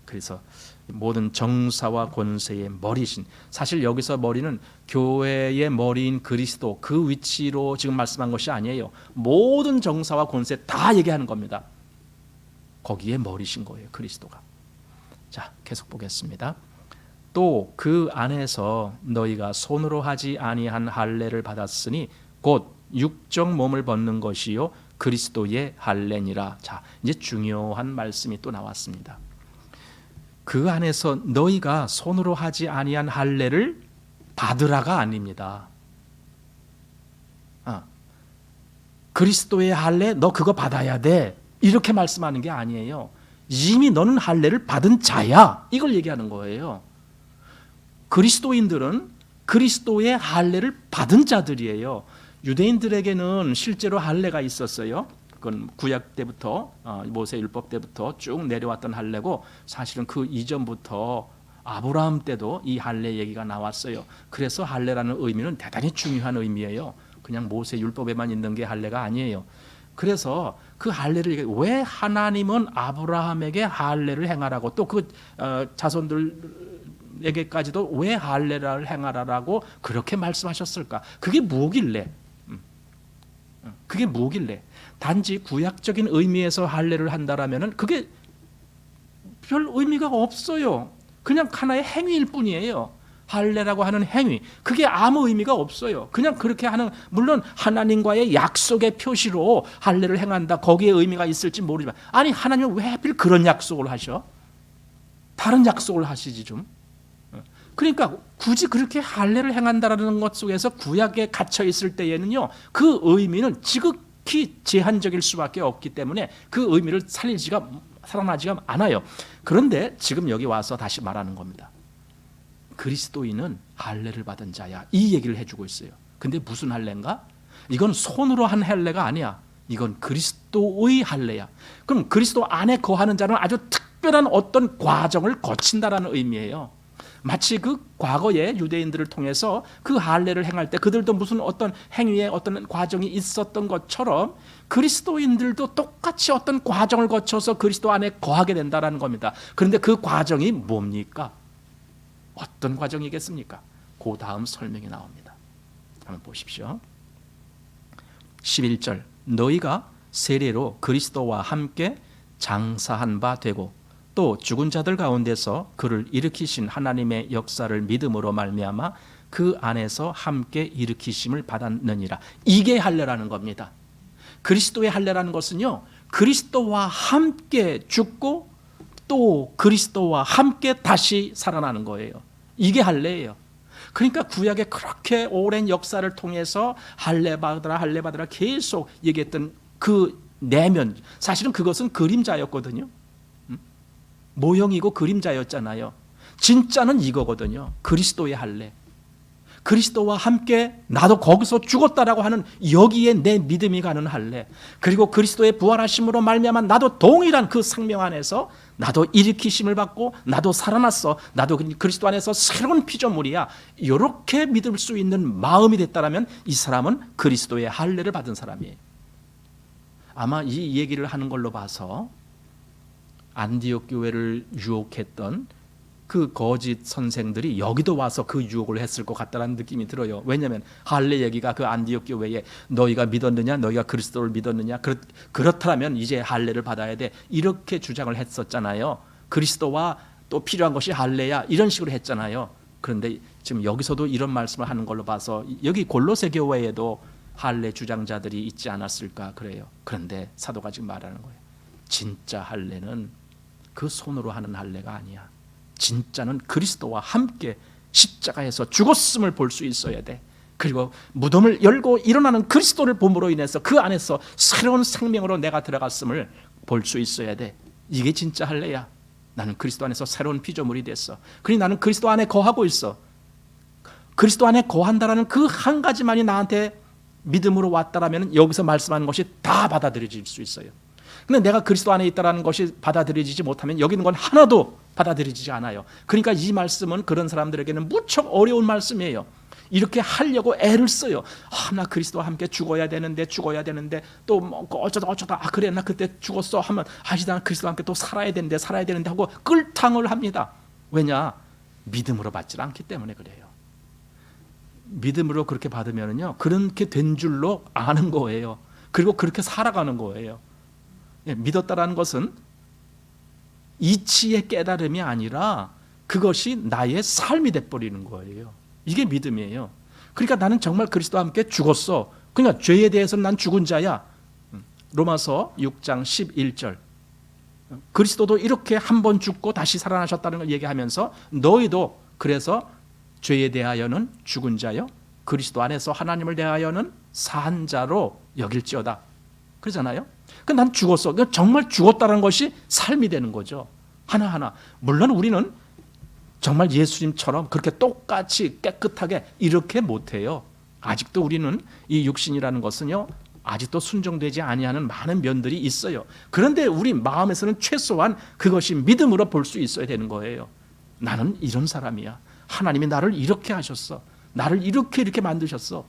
그래서 모든 정사와 권세의 머리신, 사실 여기서 머리는 교회의 머리인 그리스도 그 위치로 지금 말씀한 것이 아니에요. 모든 정사와 권세 다 얘기하는 겁니다. 거기에 머리신 거예요, 그리스도가. 자, 계속 보겠습니다. 또 그 안에서 너희가 손으로 하지 아니한 할례를 받았으니 곧 육적 몸을 벗는 것이요 그리스도의 할례니라. 자, 이제 중요한 말씀이 또 나왔습니다. 그 안에서 너희가 손으로 하지 아니한 할례를 받으라가 아닙니다. 그리스도의 할례 너 그거 받아야 돼, 이렇게 말씀하는 게 아니에요. 이미 너는 할례를 받은 자야, 이걸 얘기하는 거예요. 그리스도인들은 그리스도의 할례를 받은 자들이에요. 유대인들에게는 실제로 할례가 있었어요. 그건 구약 때부터 모세 율법 때부터 쭉 내려왔던 할례고, 사실은 그 이전부터 아브라함 때도 이 할례 얘기가 나왔어요. 그래서 할례라는 의미는 대단히 중요한 의미예요. 그냥 모세 율법에만 있는 게 할례가 아니에요. 그래서 그 할례를 왜 하나님은 아브라함에게 할례를 행하라고, 또 그 자손들에게까지도 왜 할례를 행하라라고 그렇게 말씀하셨을까? 그게 뭐길래? 그게 뭐길래? 단지 구약적인 의미에서 할례를 한다라면은 그게 별 의미가 없어요. 그냥 하나의 행위일 뿐이에요. 할례라고 하는 행위, 그게 아무 의미가 없어요. 그냥 그렇게 하는, 물론 하나님과의 약속의 표시로 할례를 행한다, 거기에 의미가 있을지 모르지만, 아니 하나님은 왜 하필 그런 약속을 하셔? 다른 약속을 하시지 좀. 그러니까 굳이 그렇게 할례를 행한다라는 것 속에서 구약에 갇혀 있을 때에는요, 그 의미는 지극히 제한적일 수밖에 없기 때문에 그 의미를 살아나지가 않아요. 그런데 지금 여기 와서 다시 말하는 겁니다. 그리스도인은 할례를 받은 자야, 이 얘기를 해주고 있어요. 근데 무슨 할례인가? 이건 손으로 한 할례가 아니야. 이건 그리스도의 할례야. 그럼 그리스도 안에 거하는 자는 아주 특별한 어떤 과정을 거친다라는 의미예요. 마치 그 과거에 유대인들을 통해서 그 할례를 행할 때 그들도 무슨 어떤 행위에 어떤 과정이 있었던 것처럼 그리스도인들도 똑같이 어떤 과정을 거쳐서 그리스도 안에 거하게 된다라는 겁니다. 그런데 그 과정이 뭡니까? 어떤 과정이겠습니까? 그 다음 설명이 나옵니다. 한번 보십시오. 11절, 너희가 세례로 그리스도와 함께 장사한 바 되고 또 죽은 자들 가운데서 그를 일으키신 하나님의 역사를 믿음으로 말미암아 그 안에서 함께 일으키심을 받았느니라. 이게 할례라는 겁니다. 그리스도의 할례라는 것은요, 그리스도와 함께 죽고 또 그리스도와 함께 다시 살아나는 거예요. 이게 할례예요. 그러니까 구약에 그렇게 오랜 역사를 통해서 할례 받으라 계속 얘기했던 그 내면, 사실은 그것은 그림자였거든요. 모형이고 그림자였잖아요. 진짜는 이거거든요. 그리스도의 할례. 그리스도와 함께 나도 거기서 죽었다라고 하는 여기에 내 믿음이 가는 할례. 그리고 그리스도의 부활하심으로 말미암아 나도 동일한 그 생명 안에서 나도 일으키심을 받고 나도 살아났어. 나도 그리스도 안에서 새로운 피조물이야. 이렇게 믿을 수 있는 마음이 됐다라면 이 사람은 그리스도의 할례를 받은 사람이에요. 아마 이 얘기를 하는 걸로 봐서 안디옥 교회를 유혹했던 그 거짓 선생들이 여기도 와서 그 유혹을 했을 것 같다는 느낌이 들어요. 왜냐하면 할례 얘기가 그 안디옥 교회에 너희가 믿었느냐, 너희가 그리스도를 믿었느냐, 그렇다면 이제 할례를 받아야 돼, 이렇게 주장을 했었잖아요. 그리스도와 또 필요한 것이 할례야, 이런 식으로 했잖아요. 그런데 지금 여기서도 이런 말씀을 하는 걸로 봐서 여기 골로새 교회에도 할례 주장자들이 있지 않았을까 그래요. 그런데 사도가 지금 말하는 거예요. 진짜 할례는 그 손으로 하는 할례가 아니야. 진짜는 그리스도와 함께 십자가에서 죽었음을 볼 수 있어야 돼. 그리고 무덤을 열고 일어나는 그리스도를 봄으로 인해서 그 안에서 새로운 생명으로 내가 들어갔음을 볼 수 있어야 돼. 이게 진짜 할례야. 나는 그리스도 안에서 새로운 피조물이 됐어. 그러니 나는 그리스도 안에 거하고 있어. 그리스도 안에 거한다라는 그 한 가지만이 나한테 믿음으로 왔다라면 여기서 말씀하는 것이 다 받아들여질 수 있어요. 근데 내가 그리스도 안에 있다라는 것이 받아들여지지 못하면 여기 있는 건 하나도 받아들여지지 않아요. 그러니까 이 말씀은 그런 사람들에게는 무척 어려운 말씀이에요. 이렇게 하려고 애를 써요. 나 그리스도와 함께 죽어야 되는데 또 뭐 어쩌다 그래 나 그때 죽었어 하면 나 그리스도와 함께 또 살아야 되는데 하고 끌탕을 합니다. 왜냐? 믿음으로 받지 않기 때문에 그래요. 믿음으로 그렇게 받으면요, 그렇게 된 줄로 아는 거예요. 그리고 그렇게 살아가는 거예요. 믿었다라는 것은 이치의 깨달음이 아니라 그것이 나의 삶이 돼버리는 거예요. 이게 믿음이에요. 그러니까 나는 정말 그리스도와 함께 죽었어. 그러니까 죄에 대해서는 난 죽은 자야. 로마서 6장 11절. 그리스도도 이렇게 한 번 죽고 다시 살아나셨다는 걸 얘기하면서 너희도 그래서 죄에 대하여는 죽은 자요, 그리스도 안에서 하나님을 대하여는 산 자로 여길지어다. 그러잖아요. 난 죽었어. 정말 죽었다는 것이 삶이 되는 거죠. 하나하나. 물론 우리는 정말 예수님처럼 그렇게 똑같이 깨끗하게 이렇게 못해요. 아직도 우리는 이 육신이라는 것은요, 아직도 순종되지 아니하는 많은 면들이 있어요. 그런데 우리 마음에서는 최소한 그것이 믿음으로 볼 수 있어야 되는 거예요. 나는 이런 사람이야. 하나님이 나를 이렇게 하셨어. 나를 이렇게 만드셨어.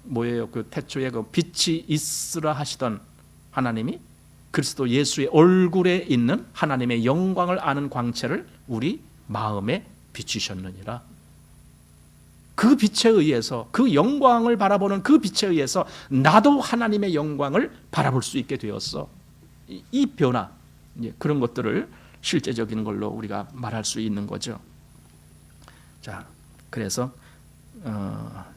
뭐예요? 그 태초에 그 빛이 있으라 하시던 하나님이 그리스도 예수의 얼굴에 있는 하나님의 영광을 아는 광채를 우리 마음에 비추셨느니라. 그 빛에 의해서, 그 영광을 바라보는 그 빛에 의해서 나도 하나님의 영광을 바라볼 수 있게 되었어. 이 변화, 그런 것들을 실제적인 걸로 우리가 말할 수 있는 거죠. 자, 그래서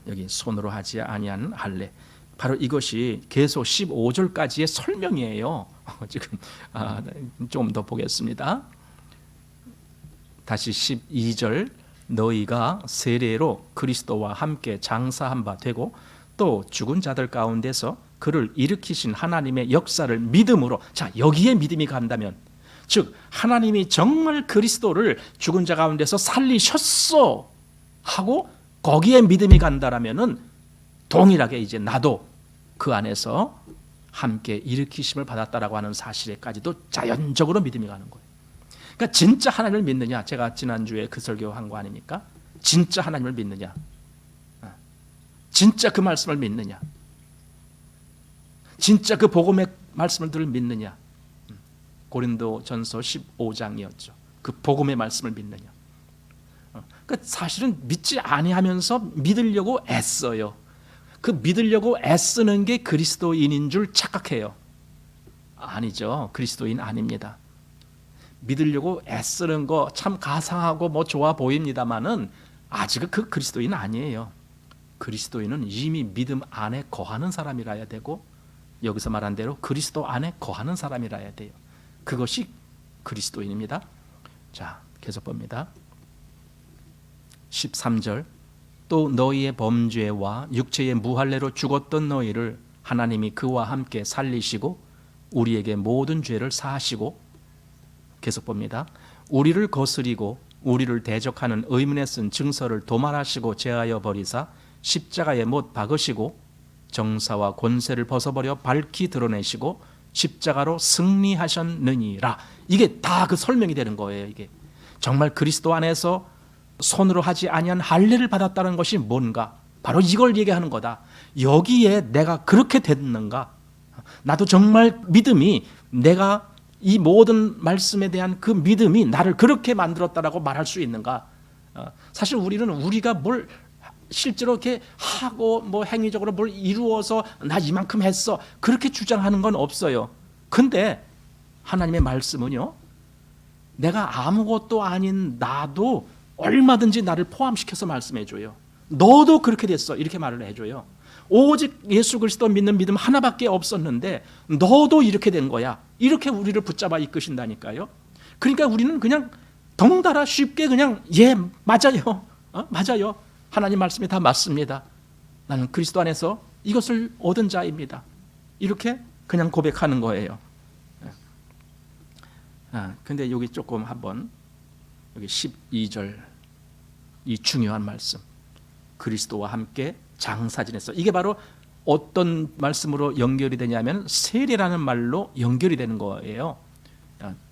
여기 손으로 하지 아니하는 할례, 바로 이것이 계속 15절까지의 설명이에요. 지금 좀 더 보겠습니다. 다시 12절, 너희가 세례로 그리스도와 함께 장사한 바 되고 또 죽은 자들 가운데서 그를 일으키신 하나님의 역사를 믿음으로. 자, 여기에 믿음이 간다면, 즉 하나님이 정말 그리스도를 죽은 자 가운데서 살리셨어 하고 거기에 믿음이 간다라면은 동일하게 이제 나도 그 안에서 함께 일으키심을 받았다라고 하는 사실에까지도 자연적으로 믿음이 가는 거예요. 그러니까 진짜 하나님을 믿느냐, 제가 지난주에 그 설교한 거 아닙니까? 진짜 하나님을 믿느냐, 진짜 그 말씀을 믿느냐, 진짜 그 복음의 말씀을 믿느냐. 고린도전서 15장이었죠. 그 복음의 말씀을 믿느냐. 그러니까 사실은 믿지 아니하면서 믿으려고 애써요. 그 믿으려고 애쓰는 게 그리스도인인 줄 착각해요. 아니죠. 그리스도인 아닙니다. 믿으려고 애쓰는 거 참 가상하고 뭐 좋아 보입니다만은 아직은 그 그리스도인은 아니에요. 그리스도인은 이미 믿음 안에 거하는 사람이라야 되고, 여기서 말한 대로 그리스도 안에 거하는 사람이라야 돼요. 그것이 그리스도인입니다. 자, 계속 봅니다. 13절, 또 너희의 범죄와 육체의 무할례로 죽었던 너희를 하나님이 그와 함께 살리시고 우리에게 모든 죄를 사하시고, 계속 봅니다. 우리를 거스리고 우리를 대적하는 의문에 쓴 증서를 도말하시고 제하여 버리사 십자가에 못 박으시고 정사와 권세를 벗어버려 밝히 드러내시고 십자가로 승리하셨느니라. 이게 다 그 설명이 되는 거예요. 이게 정말 그리스도 안에서 손으로 하지 아니한 할례를 받았다는 것이 뭔가, 바로 이걸 얘기하는 거다. 여기에 내가 그렇게 됐는가, 나도 정말 믿음이, 내가 이 모든 말씀에 대한 그 믿음이 나를 그렇게 만들었다라고 말할 수 있는가. 사실 우리가 뭘 실제로 이렇게 하고 뭐 행위적으로 뭘 이루어서 나 이만큼 했어, 그렇게 주장하는 건 없어요. 근데 하나님의 말씀은요, 내가 아무것도 아닌 나도 얼마든지 나를 포함시켜서 말씀해줘요. 너도 그렇게 됐어, 이렇게 말을 해줘요. 오직 예수 그리스도 믿는 믿음 하나밖에 없었는데 너도 이렇게 된 거야, 이렇게 우리를 붙잡아 이끄신다니까요. 그러니까 우리는 그냥 덩달아 쉽게 그냥 맞아요, 맞아요, 하나님 말씀이 다 맞습니다, 나는 그리스도 안에서 이것을 얻은 자입니다, 이렇게 그냥 고백하는 거예요. 근데 여기 조금 한번, 여기 12절 이 중요한 말씀, 그리스도와 함께 장사 지냈어. 이게 바로 어떤 말씀으로 연결이 되냐면 세례라는 말로 연결이 되는 거예요.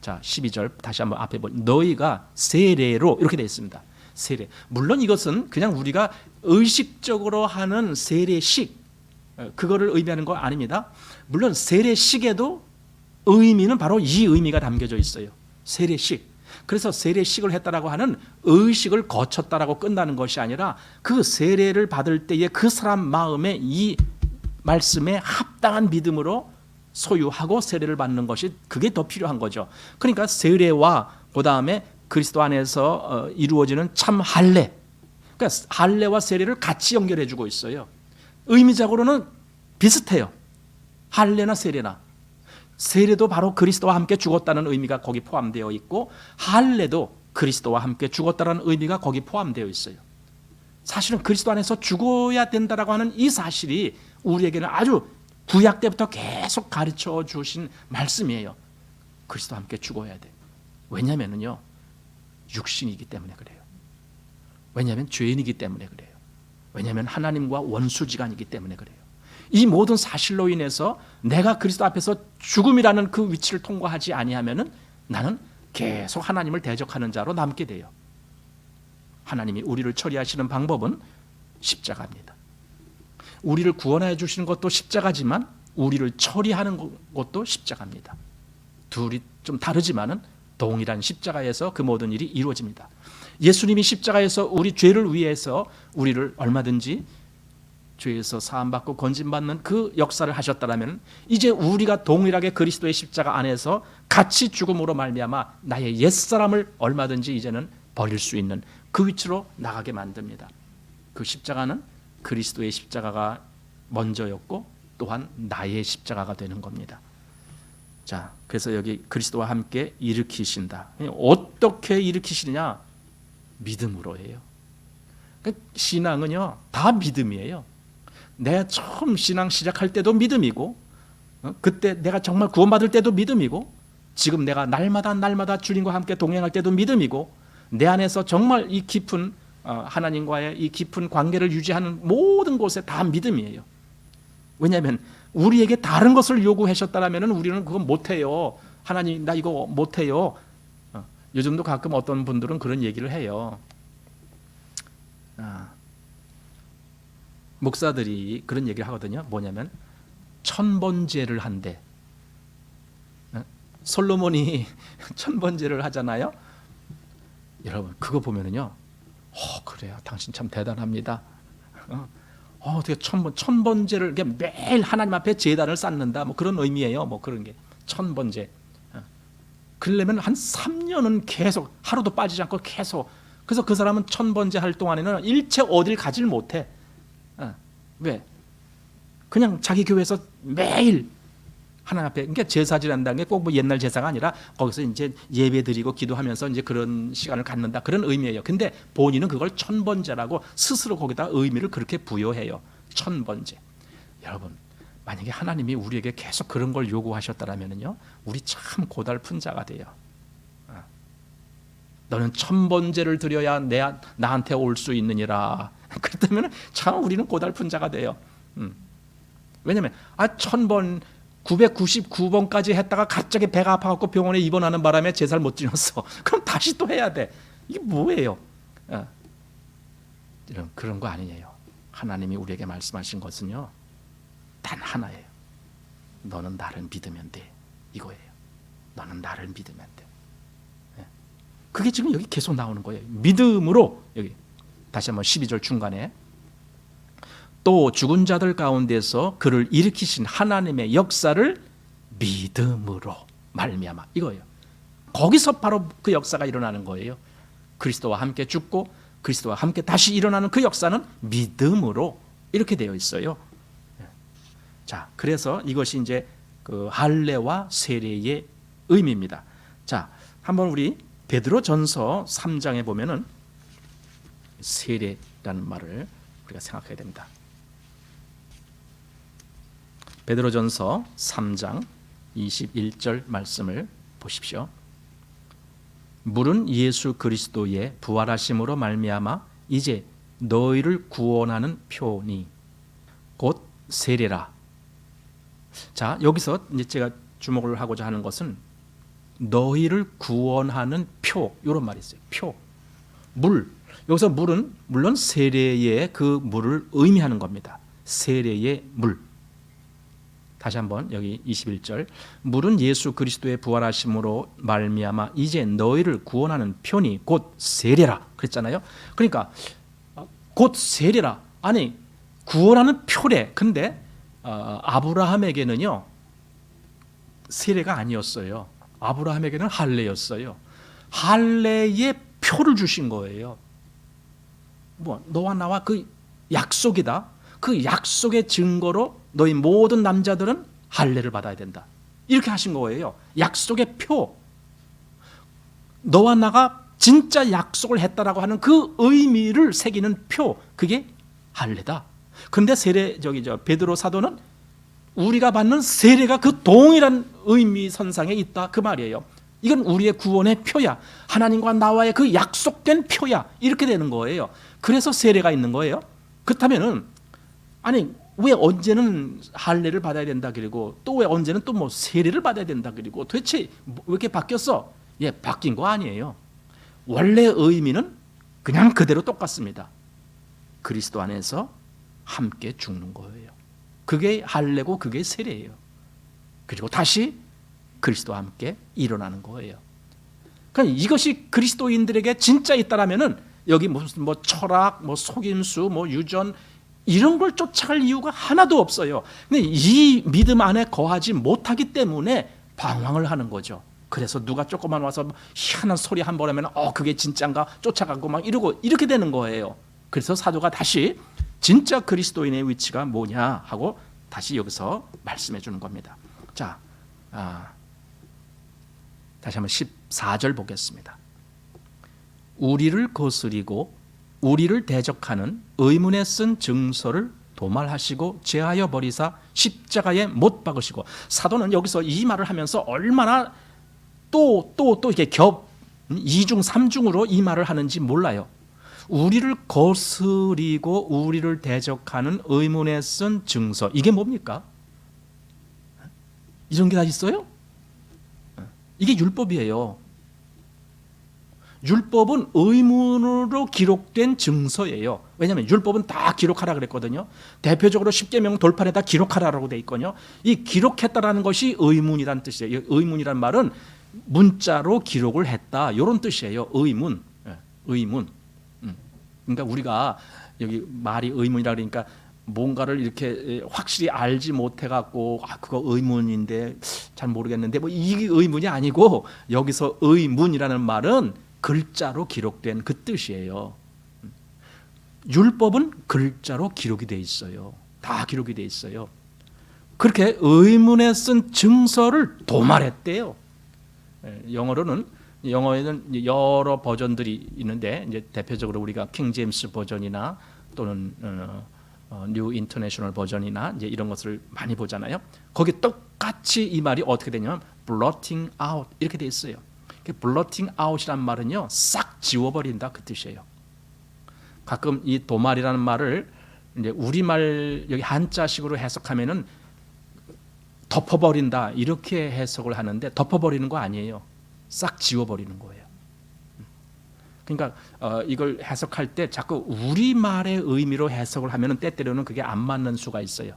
자, 12절 다시 한번 앞에 보면 너희가 세례로 이렇게 되어 있습니다. 세례. 물론 이것은 그냥 우리가 의식적으로 하는 세례식, 그거를 의미하는 거 아닙니다. 물론 세례식에도 의미는 바로 이 의미가 담겨져 있어요. 세례식. 그래서 세례식을 했다라고 하는 의식을 거쳤다라고 끝나는 것이 아니라 그 세례를 받을 때에 그 사람 마음에 이 말씀에 합당한 믿음으로 소유하고 세례를 받는 것이, 그게 더 필요한 거죠. 그러니까 세례와 그 다음에 그리스도 안에서 이루어지는 참 할례, 그러니까 할례와 세례를 같이 연결해 주고 있어요. 의미적으로는 비슷해요. 할례나 세례나. 세례도 바로 그리스도와 함께 죽었다는 의미가 거기 포함되어 있고, 할례도 그리스도와 함께 죽었다는 의미가 거기 포함되어 있어요. 사실은 그리스도 안에서 죽어야 된다라고 하는 이 사실이 우리에게는 아주 구약 때부터 계속 가르쳐 주신 말씀이에요. 그리스도와 함께 죽어야 돼. 왜냐면은요, 육신이기 때문에 그래요. 왜냐하면 죄인이기 때문에 그래요. 왜냐하면 하나님과 원수지간이기 때문에 그래요. 이 모든 사실로 인해서 내가 그리스도 앞에서 죽음이라는 그 위치를 통과하지 아니하면은 나는 계속 하나님을 대적하는 자로 남게 돼요. 하나님이 우리를 처리하시는 방법은 십자가입니다. 우리를 구원해 주시는 것도 십자가지만 우리를 처리하는 것도 십자가입니다. 둘이 좀 다르지만은 동일한 십자가에서 그 모든 일이 이루어집니다. 예수님이 십자가에서 우리 죄를 위해서 우리를 얼마든지 죄에서 사함받고 건진받는 그 역사를 하셨다면, 이제 우리가 동일하게 그리스도의 십자가 안에서 같이 죽음으로 말미암아 나의 옛사람을 얼마든지 이제는 버릴 수 있는 그 위치로 나가게 만듭니다. 그 십자가는 그리스도의 십자가가 먼저였고 또한 나의 십자가가 되는 겁니다. 자, 그래서 여기 그리스도와 함께 일으키신다. 어떻게 일으키시느냐? 믿음으로 해요. 그러니까 신앙은요, 다 믿음이에요. 내가 처음 신앙 시작할 때도 믿음이고, 그때 내가 정말 구원받을 때도 믿음이고, 지금 내가 날마다 주님과 함께 동행할 때도 믿음이고, 내 안에서 정말 이 깊은 하나님과의 이 깊은 관계를 유지하는 모든 곳에 다 믿음이에요. 왜냐하면 우리에게 다른 것을 요구하셨다면 우리는 그거 못해요. 하나님, 나 이거 못해요. 요즘도 가끔 어떤 분들은 그런 얘기를 해요. 목사들이 그런 얘기를 하거든요. 뭐냐면 천번제를 한대. 솔로몬이 천번제를 하잖아요. 여러분 그거 보면은요, 그래요, 당신 참 대단합니다. 어떻게 천번제를 매일 하나님 앞에 제단을 쌓는다, 뭐 그런 의미예요. 뭐 그런 게 천번제. 그러려면 한 3년은 계속 하루도 빠지지 않고 계속 그래서 그 사람은 1000번째 할 동안에는 일체 어딜 가질 못해. 왜? 그냥 자기 교회에서 매일 하나님 앞에, 그러니까 제사 지낸다는 게 꼭 뭐 옛날 제사가 아니라 거기서 이제 예배 드리고 기도하면서 이제 그런 시간을 갖는다, 그런 의미예요. 근데 본인은 그걸 1000번째라고 스스로 거기다 의미를 그렇게 부여해요. 1000번째. 여러분, 만약에 하나님이 우리에게 계속 그런 걸 요구하셨다면요, 우리 참 고달픈 자가 돼요. 너는 1000번째를 드려야 나한테 올 수 있느니라. 그렇다면 참 우리는 고달픈 자가 돼요. 왜냐하면 1000번 999번까지 했다가 갑자기 배가 아파갖고 병원에 입원하는 바람에 제사를 못 지냈어. 그럼 다시 또 해야 돼. 이게 뭐예요? 그런 거 아니에요. 하나님이 우리에게 말씀하신 것은요, 단 하나예요. 너는 나를 믿으면 돼. 이거예요. 너는 나를 믿으면 돼. 그게 지금 여기 계속 나오는 거예요. 믿음으로. 여기 다시 한번 12절 중간에 또 죽은 자들 가운데서 그를 일으키신 하나님의 역사를 믿음으로 말미암아, 이거예요. 거기서 바로 그 역사가 일어나는 거예요. 그리스도와 함께 죽고 그리스도와 함께 다시 일어나는 그 역사는 믿음으로, 이렇게 되어 있어요. 자, 그래서 이것이 이제 그 할례와 세례의 의미입니다. 자, 한번 우리 베드로전서 3장에 보면은 세례라는 말을 우리가 생각해야 됩니다. 베드로전서 3장 21절 말씀을 보십시오. 물은 예수 그리스도의 부활하심으로 말미암아 이제 너희를 구원하는 표니 곧 세례라. 자, 여기서 이제 제가 주목을 하고자 하는 것은 너희를 구원하는 표, 이런 말이 있어요. 표, 물. 여기서 물은 물론 세례의 그 물을 의미하는 겁니다. 세례의 물. 다시 한번 여기 21절, 물은 예수 그리스도의 부활하심으로 말미암아 이제 너희를 구원하는 표니 곧 세례라 그랬잖아요. 그러니까 곧 세례라, 아니 구원하는 표래. 근데 아브라함에게는요 세례가 아니었어요. 아브라함에게는 할례였어요. 할례의 표를 주신 거예요. 뭐 너와 나와 그 약속이다. 그 약속의 증거로 너희 모든 남자들은 할례를 받아야 된다. 이렇게 하신 거예요. 약속의 표. 너와 나가 진짜 약속을 했다라고 하는 그 의미를 새기는 표. 그게 할례다. 근데 베드로 사도는 우리가 받는 세례가 그 동일한 의미 선상에 있다, 그 말이에요. 이건 우리의 구원의 표야. 하나님과 나와의 그 약속된 표야. 이렇게 되는 거예요. 그래서 세례가 있는 거예요. 그렇다면은 아니 왜 언제는 할례를 받아야 된다 그리고 또 왜 언제는 또 뭐 세례를 받아야 된다 그리고 도대체 왜 이렇게 바뀌었어? 예, 바뀐 거 아니에요. 원래 의미는 그냥 그대로 똑같습니다. 그리스도 안에서 함께 죽는 거예요. 그게 할례고 그게 세례예요. 그리고 다시 그리스도와 함께 일어나는 거예요. 그러니까 이것이 그리스도인들에게 진짜 있다라면은 여기 무슨 뭐 철학, 뭐 속임수, 뭐 유전 이런 걸 쫓아갈 이유가 하나도 없어요. 근데 이 믿음 안에 거하지 못하기 때문에 방황을 하는 거죠. 그래서 누가 조금만 와서 희한한 소리 한 번 하면 그게 진짜인가 쫓아가고 막 이러고 이렇게 되는 거예요. 그래서 사도가 다시 진짜 그리스도인의 위치가 뭐냐 하고 다시 여기서 말씀해 주는 겁니다. 자, 다시 한번 14절 보겠습니다. 우리를 거스리고 우리를 대적하는 의문에 쓴 증서를 도말하시고 제하여 버리사 십자가에 못 박으시고. 사도는 여기서 이 말을 하면서 얼마나 또 이렇게 이중 삼중으로 이 말을 하는지 몰라요. 우리를 거스리고 우리를 대적하는 의문에 쓴 증서, 이게 뭡니까? 이런 게 다 있어요? 이게 율법이에요. 율법은 의문으로 기록된 증서예요. 왜냐하면 율법은 다 기록하라 그랬거든요. 대표적으로 십계명 돌판에 다 기록하라고 돼 있거든요. 이 기록했다라는 것이 의문이라는 뜻이에요. 의문이란 말은 문자로 기록을 했다, 이런 뜻이에요. 의문, 의문. 그러니까 우리가 여기 말이 의문이라 그러니까 뭔가를 이렇게 확실히 알지 못해갖고 그거 의문인데 잘 모르겠는데 뭐 이게 의문이 아니고, 여기서 의문이라는 말은 글자로 기록된 그 뜻이에요. 율법은 글자로 기록이 돼 있어요. 다 기록이 돼 있어요. 그렇게 의문에 쓴 증서를 도말했대요. 영어에는 여러 버전들이 있는데 이제 대표적으로 우리가 킹 제임스 버전이나 또는 뉴 인터내셔널 버전이나 이제 이런 것을 많이 보잖아요. 거기 똑같이 이 말이 어떻게 되냐면 blotting out 이렇게 돼 있어요. blotting out이란 말은요, 싹 지워버린다 그 뜻이에요. 가끔 이 도말이라는 말을 이제 우리말 여기 한자식으로 해석하면은 덮어버린다 이렇게 해석을 하는데 덮어버리는 거 아니에요. 싹 지워버리는 거예요. 그러니까 이걸 해석할 때 자꾸 우리말의 의미로 해석을 하면은 때때로는 그게 안 맞는 수가 있어요.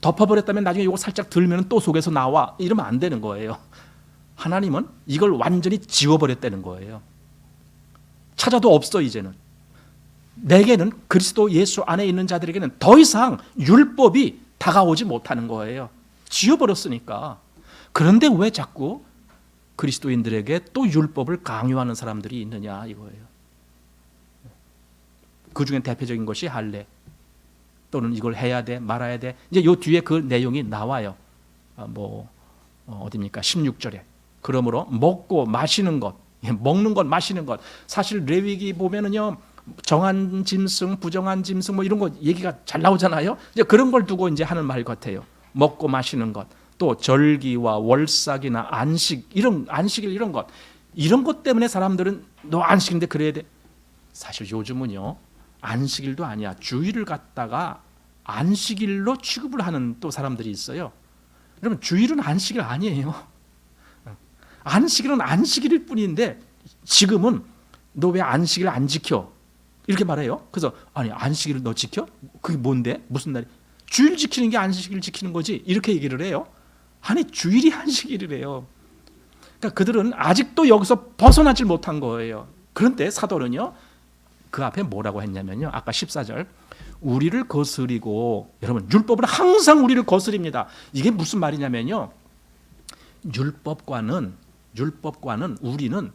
덮어버렸다면 나중에 이거 살짝 들면 또 속에서 나와 이러면 안 되는 거예요. 하나님은 이걸 완전히 지워버렸다는 거예요. 찾아도 없어 이제는. 내게는 그리스도 예수 안에 있는 자들에게는 더 이상 율법이 다가오지 못하는 거예요. 지워버렸으니까. 그런데 왜 자꾸 그리스도인들에게 또 율법을 강요하는 사람들이 있느냐 이거예요. 그 중에 대표적인 것이 할례 또는 이걸 해야 돼 말아야 돼. 이제 요 뒤에 그 내용이 나와요. 어디입니까? 16절에. 그러므로 먹고 마시는 것, 먹는 것, 마시는 것. 사실 레위기 보면은요, 정한 짐승, 부정한 짐승 뭐 이런 거 얘기가 잘 나오잖아요. 이제 그런 걸 두고 이제 하는 말 같아요. 먹고 마시는 것, 또 절기와 월삭이나 안식 안식일 이런 것 때문에 사람들은 너 안식인데 그래야 돼. 사실 요즘은요, 안식일도 아니야. 주일을 갖다가 안식일로 취급을 하는 또 사람들이 있어요. 여러분, 주일은 안식일 아니에요. 안식일은 안식일일 뿐인데 지금은 너 왜 안식일 안 지켜? 이렇게 말해요. 그래서 아니 안식일을 너 지켜? 그게 뭔데? 무슨 날이? 주일 지키는 게 안식일 지키는 거지. 이렇게 얘기를 해요. 아니 주일이 안식일이래요. 그러니까 그들은 아직도 여기서 벗어나질 못한 거예요. 그런데 사도는요, 그 앞에 뭐라고 했냐면요, 아까 14절 우리를 거스리고, 여러분 율법은 항상 우리를 거스립니다. 이게 무슨 말이냐면요, 율법과는 우리는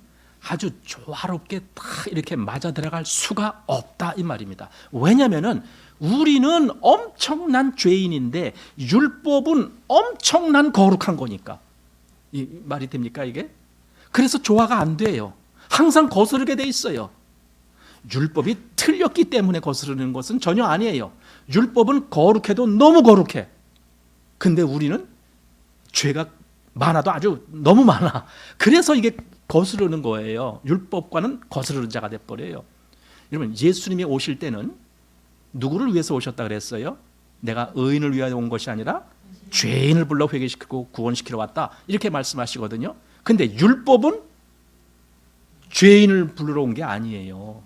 아주 조화롭게 딱 이렇게 맞아 들어갈 수가 없다 이 말입니다. 왜냐하면은 우리는 엄청난 죄인인데 율법은 엄청난 거룩한 거니까. 이 말이 됩니까 이게? 그래서 조화가 안 돼요. 항상 거스르게 돼 있어요. 율법이 틀렸기 때문에 거스르는 것은 전혀 아니에요. 율법은 거룩해도 너무 거룩해. 근데 우리는 죄가 많아도 아주 너무 많아. 그래서 이게 거스르는 거예요. 율법과는 거스르는 자가 돼버려요. 여러분, 예수님이 오실 때는 누구를 위해서 오셨다 그랬어요? 내가 의인을 위하여 온 것이 아니라 죄인을 불러 회개시키고 구원시키러 왔다, 이렇게 말씀하시거든요. 근데 율법은 죄인을 부르러 온 게 아니에요.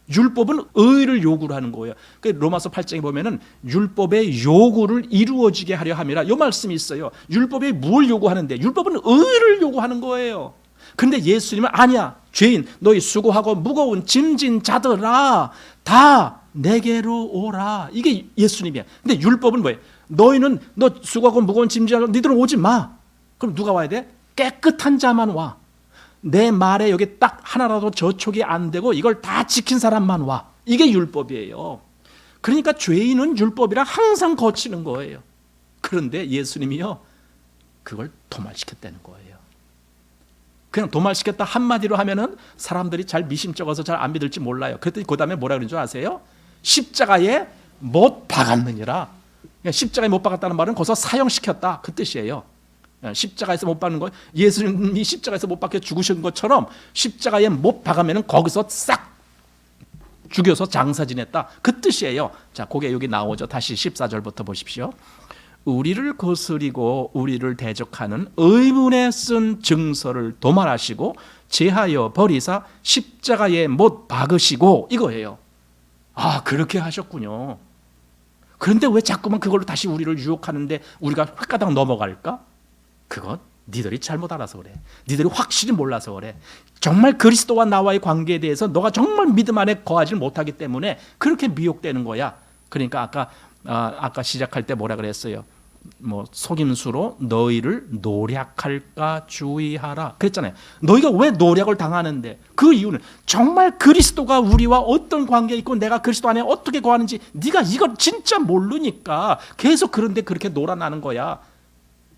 율법은 의를 요구를 하는 거예요. 로마서 8장에 보면은 율법의 요구를 이루어지게 하려 함이라 이 말씀이 있어요. 율법이 뭘 요구하는데? 율법은 의를 요구하는 거예요. 근데 예수님은 아니야. 죄인, 너희 수고하고 무거운 짐진 자들아, 다 내게로 오라. 이게 예수님이야. 근데 율법은 뭐예요? 너희는 너 수고하고 무거운 짐진 자들, 니들은 오지 마. 그럼 누가 와야 돼? 깨끗한 자만 와. 내 말에 여기 딱 하나라도 저촉이 안 되고 이걸 다 지킨 사람만 와. 이게 율법이에요. 그러니까 죄인은 율법이라 항상 거치는 거예요. 그런데 예수님이요, 그걸 도말시켰다는 거예요. 그냥 도말시켰다 한마디로 하면은 사람들이 잘 미심쩍어서 잘 안 믿을지 몰라요. 그랬더니 그 다음에 뭐라 그러는 줄 아세요? 십자가에 못 박았느니라. 십자가에 못 박았다는 말은 거기서 사형시켰다 그 뜻이에요. 십자가에서 못 박는 거, 예수님이 십자가에서 못 박혀 죽으신 것처럼 십자가에 못 박으면 거기서 싹 죽여서 장사 지냈다 그 뜻이에요. 자, 그게 여기 나오죠. 다시 14절부터 보십시오. 우리를 거스리고 우리를 대적하는 의문에 쓴 증서를 도말하시고 제하여 버리사 십자가에 못 박으시고, 이거예요. 아, 그렇게 하셨군요. 그런데 왜 자꾸만 그걸로 다시 우리를 유혹하는데 우리가 획가닥 넘어갈까? 그건 니들이 잘못 알아서 그래. 니들이 확실히 몰라서 그래. 정말 그리스도와 나와의 관계에 대해서 너가 정말 믿음 안에 거하지 못하기 때문에 그렇게 미혹되는 거야. 그러니까 아까 시작할 때 뭐라 그랬어요? 속임수로 너희를 노략할까 주의하라 그랬잖아요. 너희가 왜 노략을 당하는데 그 이유는 정말 그리스도가 우리와 어떤 관계에 있고 내가 그리스도 안에 어떻게 거하는지 네가 이걸 진짜 모르니까 계속 그런데 그렇게 놀아나는 거야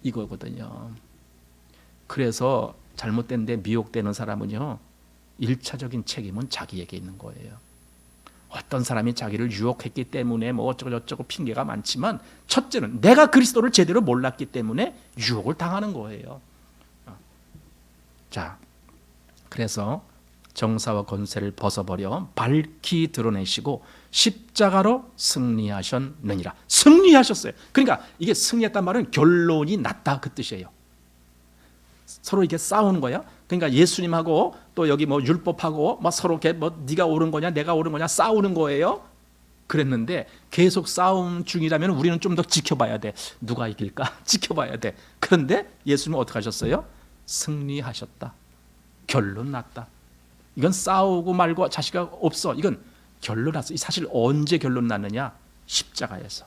이거거든요. 그래서 잘못된 데 미혹되는 사람은요 1차적인 책임은 자기에게 있는 거예요. 어떤 사람이 자기를 유혹했기 때문에 어쩌고저쩌고 핑계가 많지만 첫째는 내가 그리스도를 제대로 몰랐기 때문에 유혹을 당하는 거예요. 자, 그래서 정사와 권세를 벗어버려 밝히 드러내시고 십자가로 승리하셨느니라. 승리하셨어요. 그러니까 이게 승리했단 말은 결론이 났다 그 뜻이에요. 서로 이게 싸우는 거야. 그러니까 예수님하고 또 여기 율법하고 서로 이렇게 네가 옳은 거냐 내가 옳은 거냐 싸우는 거예요. 그랬는데 계속 싸움 중이라면 우리는 좀 더 지켜봐야 돼. 누가 이길까 지켜봐야 돼. 그런데 예수님은 어떻게 하셨어요? 승리하셨다. 결론 났다. 이건 싸우고 말고 자식이 없어. 이건 결론 났어. 사실 언제 결론 났느냐? 십자가에서.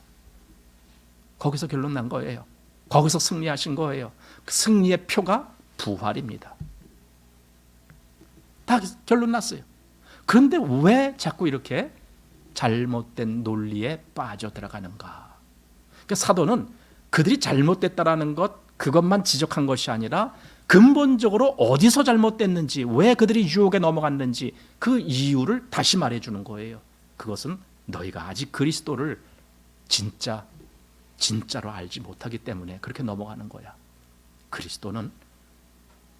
거기서 결론 난 거예요. 거기서 승리하신 거예요. 그 승리의 표가 부활입니다. 다 결론 났어요. 그런데 왜 자꾸 이렇게 잘못된 논리에 빠져 들어가는가? 그러니까 사도는 그들이 잘못됐다라는 것 그것만 지적한 것이 아니라 근본적으로 어디서 잘못됐는지 왜 그들이 유혹에 넘어갔는지 그 이유를 다시 말해주는 거예요. 그것은 너희가 아직 그리스도를 진짜로 알지 못하기 때문에 그렇게 넘어가는 거야. 그리스도는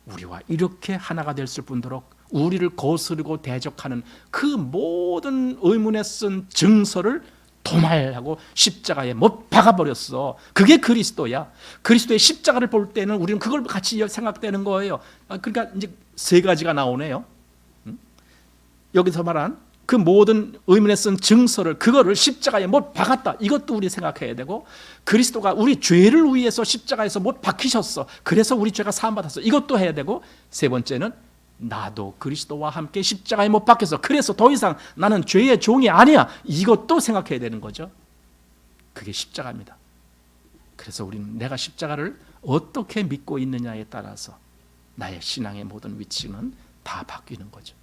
우리와 이렇게 하나가 됐을 뿐더러 우리를 거스르고 대적하는 그 모든 의문에 쓴 증서를 도말하고 십자가에 못 박아버렸어. 그게 그리스도야. 그리스도의 십자가를 볼 때는 우리는 그걸 같이 생각되는 거예요. 그러니까 이제 세 가지가 나오네요. 여기서 말한 그 모든 의문에 쓴 증서를 그거를 십자가에 못 박았다. 이것도 우리 생각해야 되고 그리스도가 우리 죄를 위해서 십자가에서 못 박히셨어. 그래서 우리 죄가 사함받았어. 이것도 해야 되고 세 번째는 나도 그리스도와 함께 십자가에 못 박혀서 그래서 더 이상 나는 죄의 종이 아니야. 이것도 생각해야 되는 거죠. 그게 십자가입니다. 그래서 우리는 내가 십자가를 어떻게 믿고 있느냐에 따라서 나의 신앙의 모든 위치는 다 바뀌는 거죠.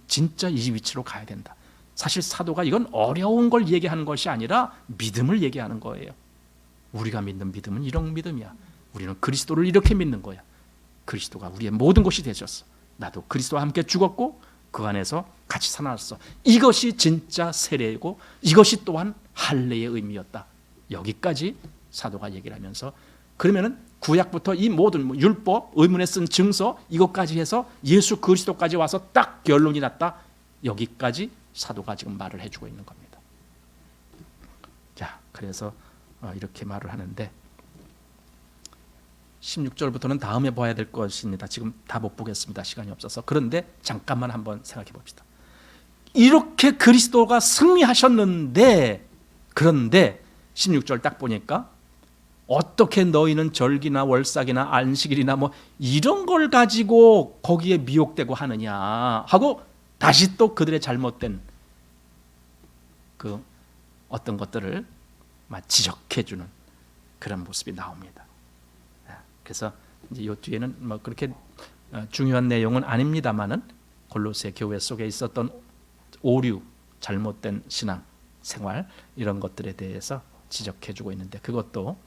진짜 이 위치로 가야 된다. 사실 사도가 이건 어려운 걸 얘기하는 것이 아니라 믿음을 얘기하는 거예요. 우리가 믿는 믿음은 이런 믿음이야. 우리는 그리스도를 이렇게 믿는 거야. 그리스도가 우리의 모든 것이 되셨어. 나도 그리스도와 함께 죽었고 그 안에서 같이 살아났어. 이것이 진짜 세례이고 이것이 또한 할례의 의미였다. 여기까지 사도가 얘기를 하면서 그러면은 구약부터 이 모든 율법, 의문에 쓴 증서 이것까지 해서 예수 그리스도까지 와서 딱 결론이 났다. 여기까지 사도가 지금 말을 해주고 있는 겁니다. 자, 그래서 이렇게 말을 하는데 16절부터는 다음에 봐야 될 것입니다. 지금 다 못 보겠습니다. 시간이 없어서. 그런데 잠깐만 한번 생각해 봅시다. 이렇게 그리스도가 승리하셨는데 그런데 16절 딱 보니까 어떻게 너희는 절기나 월삭이나 안식일이나 이런 걸 가지고 거기에 미혹되고 하느냐 하고 다시 또 그들의 잘못된 그 어떤 것들을 지적해주는 그런 모습이 나옵니다. 그래서 이제 이 뒤에는 그렇게 중요한 내용은 아닙니다만은 골로새 교회 속에 있었던 오류, 잘못된 신앙 생활 이런 것들에 대해서 지적해주고 있는데 그것도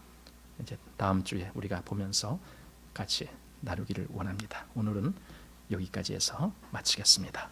이제 다음 주에 우리가 보면서 같이 나누기를 원합니다. 오늘은 여기까지 해서 마치겠습니다.